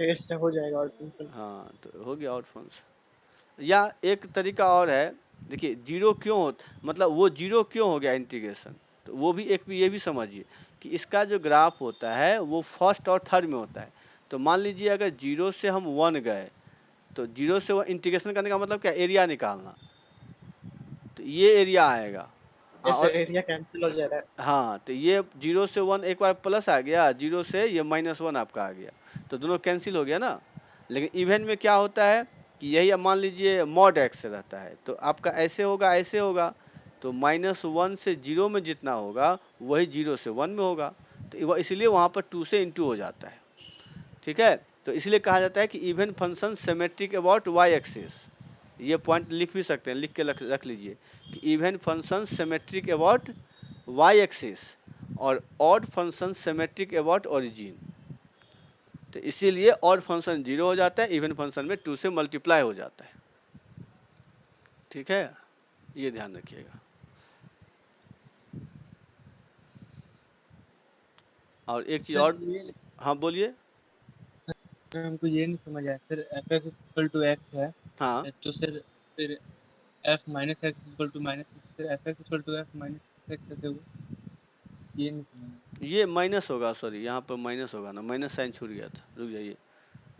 इससे हो जाएगा ऑड फंक्शन। हाँ तो हो गया ऑड फंक्शन। या एक तरीका और है, देखिए 0 क्यों मतलब वो 0 क्यों हो गया इंटीग्रेशन, तो वो भी एक भी ये भी समझिए कि इसका जो ग्राफ होता है वो फर्स्ट और थर्ड में होता है। तो मान लीजिए अगर 0 से हम 1 गए तो 0 से 1 इंटीग्रेशन करने का मतलब क्या, एरिया निकालना, तो ये एरिया आएगा। ऐसे और एरिया कैंसिल हो जा रहा है। हाँ तो ये 0 से 1 एक बार प्लस आ गया, 0 से ये -1 आपका आ गया, तो दोनों कैंसिल हो गया ना। लेकिन इवन में क्या होता है कि यही अब मान लीजिए मॉड x से रहता है तो आपका ऐसे होगा ऐसे होगा, तो -1 से 0 में जितना होगा वही 0 से 1 में होगा, तो इसलिए वहाँ पर 2 से इंटू हो जाता है। ठीक है, तो इसलिए कहा जाता है कि even function symmetric about y axis. ये पॉइंट लिख भी सकते हैं, लिख के रख लीजिए कि even function symmetric about y axis और odd function symmetric about origin. तो इसीलिए ऑड फंक्शन 0 हो जाता है, इवन फंक्शन में 2 से मल्टीप्लाई हो जाता है। ठीक है, ये ध्यान रखिएगा। और एक चीज़ और, ये हाँ बोलिए। हमको ये नहीं समझ आया sir, fx equal to x है हाँ तो सर फिर f minus X equal to minus, फिर fx equal to f minus X कैसे हुआ, ये नहीं समझ आया। ये माइनस होगा, सॉरी यहाँ पर माइनस होगा ना, माइनस साइन छूट गया था, रुक जाइए,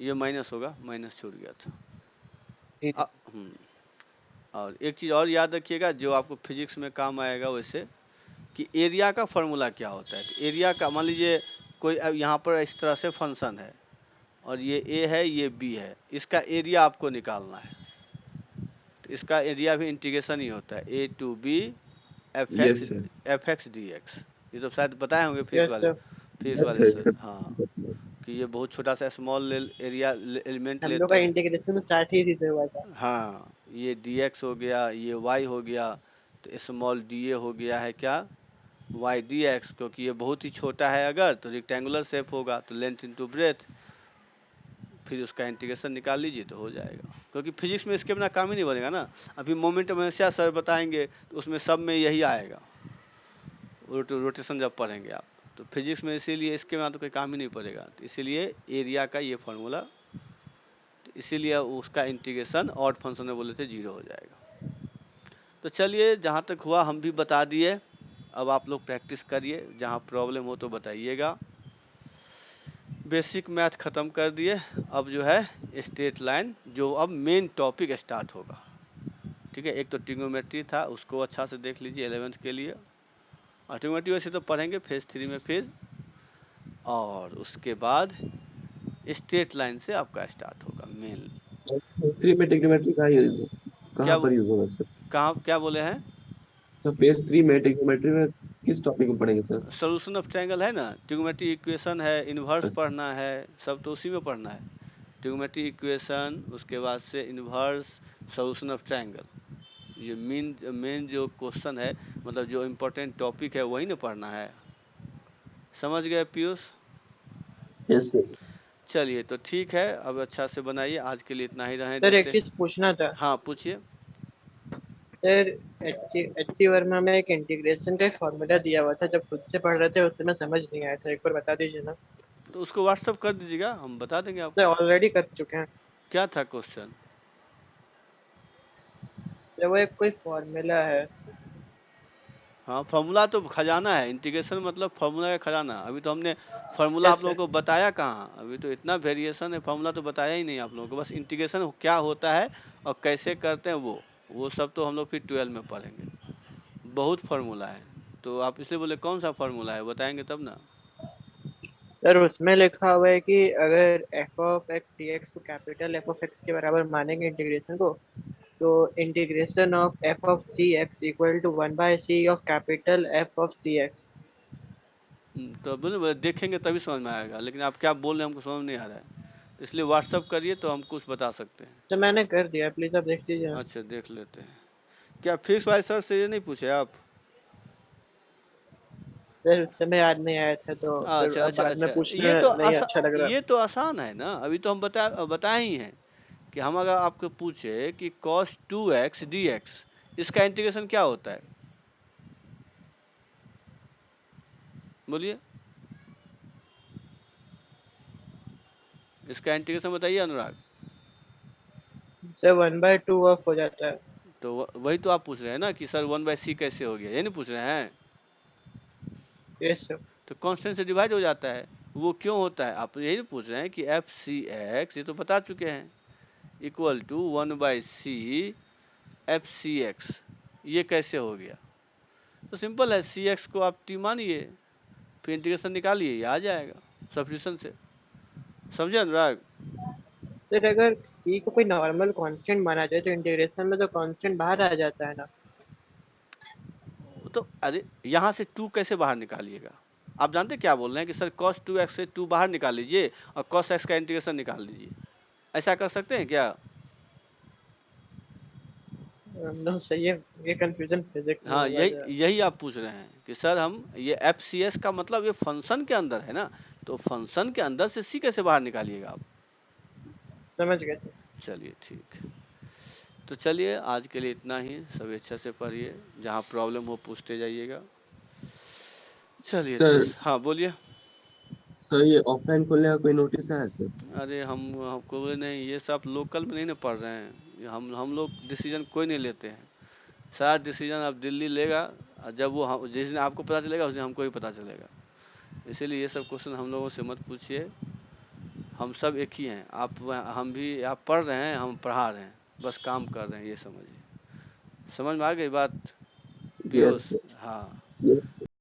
ये माइनस होगा, माइनस छूट गया था। ठीक है। और एक चीज़ और याद रखिएगा जो आपको फिजिक्स में काम आएगा वैसे, कि एरिया का फॉर्मूला क्या होता है। तो एरिया का मान लीजिए कोई अब यहाँ पर इस तरह से फंक्शन है और ये ए है ये बी है, इसका एरिया आपको निकालना है। तो इसका एरिया भी इंटीग्रेशन ही होता है, A to B F yes sir. X D X. ये तो शायद बताए होंगे यस सर। फिजिक्स यस वाले सर सर। इसका हाँ, कि ये बहुत छोटा सा स्मॉल एरिया एलिमेंट हम लोग का लेता है। इंटीग्रेशन स्टार्ट ही इसी से हुआ था। हाँ, ये dx हो गया, ये y हो गया, तो स्मॉल da हो गया है क्या, y dx, क्योंकि ये बहुत ही छोटा है अगर तो रेक्टेंगुलर शेप होगा, तो लेंथ इनटू ब्रेथ, फिर उसका इंटीग्रेशन निकाल लीजिए तो हो जाएगा। क्योंकि फिजिक्स में इसके बिना काम ही नहीं बनेगा ना। अभी मोमेंट ऑफ इनर्शिया सर बताएंगे तो उसमें सब में यही आएगा, रोटेशन जब पढ़ेंगे आप, तो फिजिक्स में इसीलिए इसके बिना तो कोई काम ही नहीं पड़ेगा। तो इसीलिए एरिया का ये फार्मूला, इसीलिए उसका इंटीग्रेशन ऑड फंक्शन में बोले थे 0 हो जाएगा। तो चलिए जहाँ तक हुआ हम भी बता दिए, अब आप लोग प्रैक्टिस करिए, जहाँ प्रॉब्लम हो तो बताइएगा। बेसिक मैथ ख़त्म कर दिए, अब जो है स्ट्रेट लाइन, जो अब मेन टॉपिक स्टार्ट होगा। ठीक है, एक तो ट्रिग्नोमेट्री था, उसको अच्छा से देख लीजिए 11th के लिए। और ट्रिग्नोमेट्री वैसे तो पढ़ेंगे फेज 3 में फिर, और उसके बाद स्ट्रेट लाइन से आपका स्टार्ट होगा मेन। 3 में ट्रिग्नोमेट्री कहाँ क्या पर यूज होगा सर? क्या बोले हैं? सर फेज 3 में ट्रिग्नोमेट्री में किस टॉपिक में पढ़ेंगे सर? सोल्यूशन ऑफ ट्रायंगल है ना, ट्रिग्नोमेट्री इक्वेशन है, इन्वर्स पढ़ना है, सब तो उसी में पढ़ना है। ट्रिग्नोमेट्री इक्वेशन, उसके बाद से इन्वर्स, सोल्यूशन ऑफ ट्रायंगल, ये मेन जो क्वेश्चन है, मतलब जो इम्पोर्टेंट टॉपिक है वही ना पढ़ना है। समझ गए पीयूष? Yes sir. चलिए तो ठीक है, अब अच्छा से बनाइए, आज के लिए इतना ही रहने सर एक देते चीज पूछना था हाँ पूछिए। सर। एच सी वर्मा में एक इंटीग्रेशन का एक फॉर्मूला दिया हुआ था, जब खुद से पढ़ रहे थे उससे मैं समझ नहीं आया था, एक बार बता दीजिए ना। तो उसको व्हाट्सअप कर दीजिएगा, हम बता देंगे सर आपको। ऑलरेडी कर चुके हैं क्या था क्वेश्चन? सर, वो एक कोई फॉर्मूला है। हाँ, फार्मूला तो खजाना है, इंटीग्रेशन मतलब फार्मूला का खजाना। अभी तो हमने फार्मूला यस आप लोगों सर। को बताया कहाँ, अभी तो इतना वेरिएशन है, फार्मूला तो बताया ही नहीं आप लोगों को। बस इंटीग्रेशन क्या होता है और कैसे करते हैं वो सब तो हम लोग फिर 12 में पढ़ेंगे। बहुत फार्मूला है, तो आप इसलिए बोले कौन सा फार्मूला है, बताएंगे तब ना। सर उसमें लिखा हुआ है कि अगर F of X D X को कैपिटल एफ ऑफ एक्स के बराबर मानेंगे इंटीग्रेशन को, तो integration of F of C X equal to 1/c of capital F of C X. तो बोले देखेंगे तभी समझ में आएगा, लेकिन आप क्या बोल रहे हैं हमको समझ नहीं आ रहा है, तो इसलिए व्हाट्सअप करिए तो हम कुछ बता सकते हैं। तो मैंने कर दिया, प्लीज आप देख लीजिए ना। अच्छा देख लेते हैं। क्या फिक्स वाइज सर से ये नहीं पूछे आप? सर उस समय याद नहीं आया था, तो फिर अच्छा अब अच्छा बाद में अच्छा, पूछने नहीं अच्छा लग रहा। ये तो आसान है ना, अभी तो हम बताए ही हैं कि हम अगर आपको पूछे कि cos 2x dx, इसका इंटीग्रेशन क्या होता है, बोलिए, इसका इंटीग्रेशन बताइए अनुराग। सर 1/2 ऑफ हो जाता है। तो वही तो आप पूछ रहे हैं ना कि सर 1/c कैसे हो गया, ये नहीं पूछ रहे हैं? Yes sir. तो कांस्टेंट से डिवाइड हो जाता है, वो क्यों होता है आप यही पूछ रहे हैं कि एफ सी एक्स, ये तो बता चुके हैं, equal to 1/c F C X, ये कैसे हो गया? तो सिंपल है, सी एक्स को आप टी मानिए, फिर इंटीग्रेशन निकालिए, ये आ जाएगा सब्स्टिट्यूशन से। समझे अनुराग? सर अगर सी को कोई नॉर्मल कांस्टेंट माना जाए तो इंटीग्रेशन में तो कांस्टेंट बाहर आ जाता है ना। तो अरे यहाँ से 2 कैसे बाहर निकालिएगा? आप जानते क्या बोल रहे हैं कि सर cos 2x से 2 बाहर निकाल लीजिए और cos x का इंटीग्रेशन निकाल लीजिए, ऐसा कर सकते हैं क्या? नो सही है, ये कंफ्यूजन फिजिक्स में हाँ, होगा जो। यही आप पूछ रहे हैं कि सर हम ये एफ सी एस का मतलब ये फंक्शन के अंदर है ना, तो फंक्शन के अंदर से सी कैसे बाहर निकालिएगा आप? समझ गए सर। चलिए ठीक, तो चलिए आज के लिए इतना ही, सब अच्छे से पढ़िए, जहाँ प्रॉब्लम हो पूछते जाइएगा। चलिए तो सर हाँ बोलिए। सर ये ऑफलाइन खोलने का कोई नोटिस है सर? अरे हमको बोले नहीं, ये सब लोकल में नहीं ना पढ़ रहे हैं, ये हम लोग डिसीजन कोई नहीं लेते हैं, सारा डिसीजन अब दिल्ली लेगा, और जब वो जिस दिन आपको पता चलेगा उस दिन हमको भी पता चलेगा। इसीलिए ये सब क्वेश्चन हम लोगों से मत पूछिए, हम सब एक ही हैं, हम भी, आप पढ़ रहे हैं हम पढ़ा रहे हैं, बस काम कर रहे हैं, ये समझिए। समझ में आ गई बात यस पीयूष? सर। हाँ, यस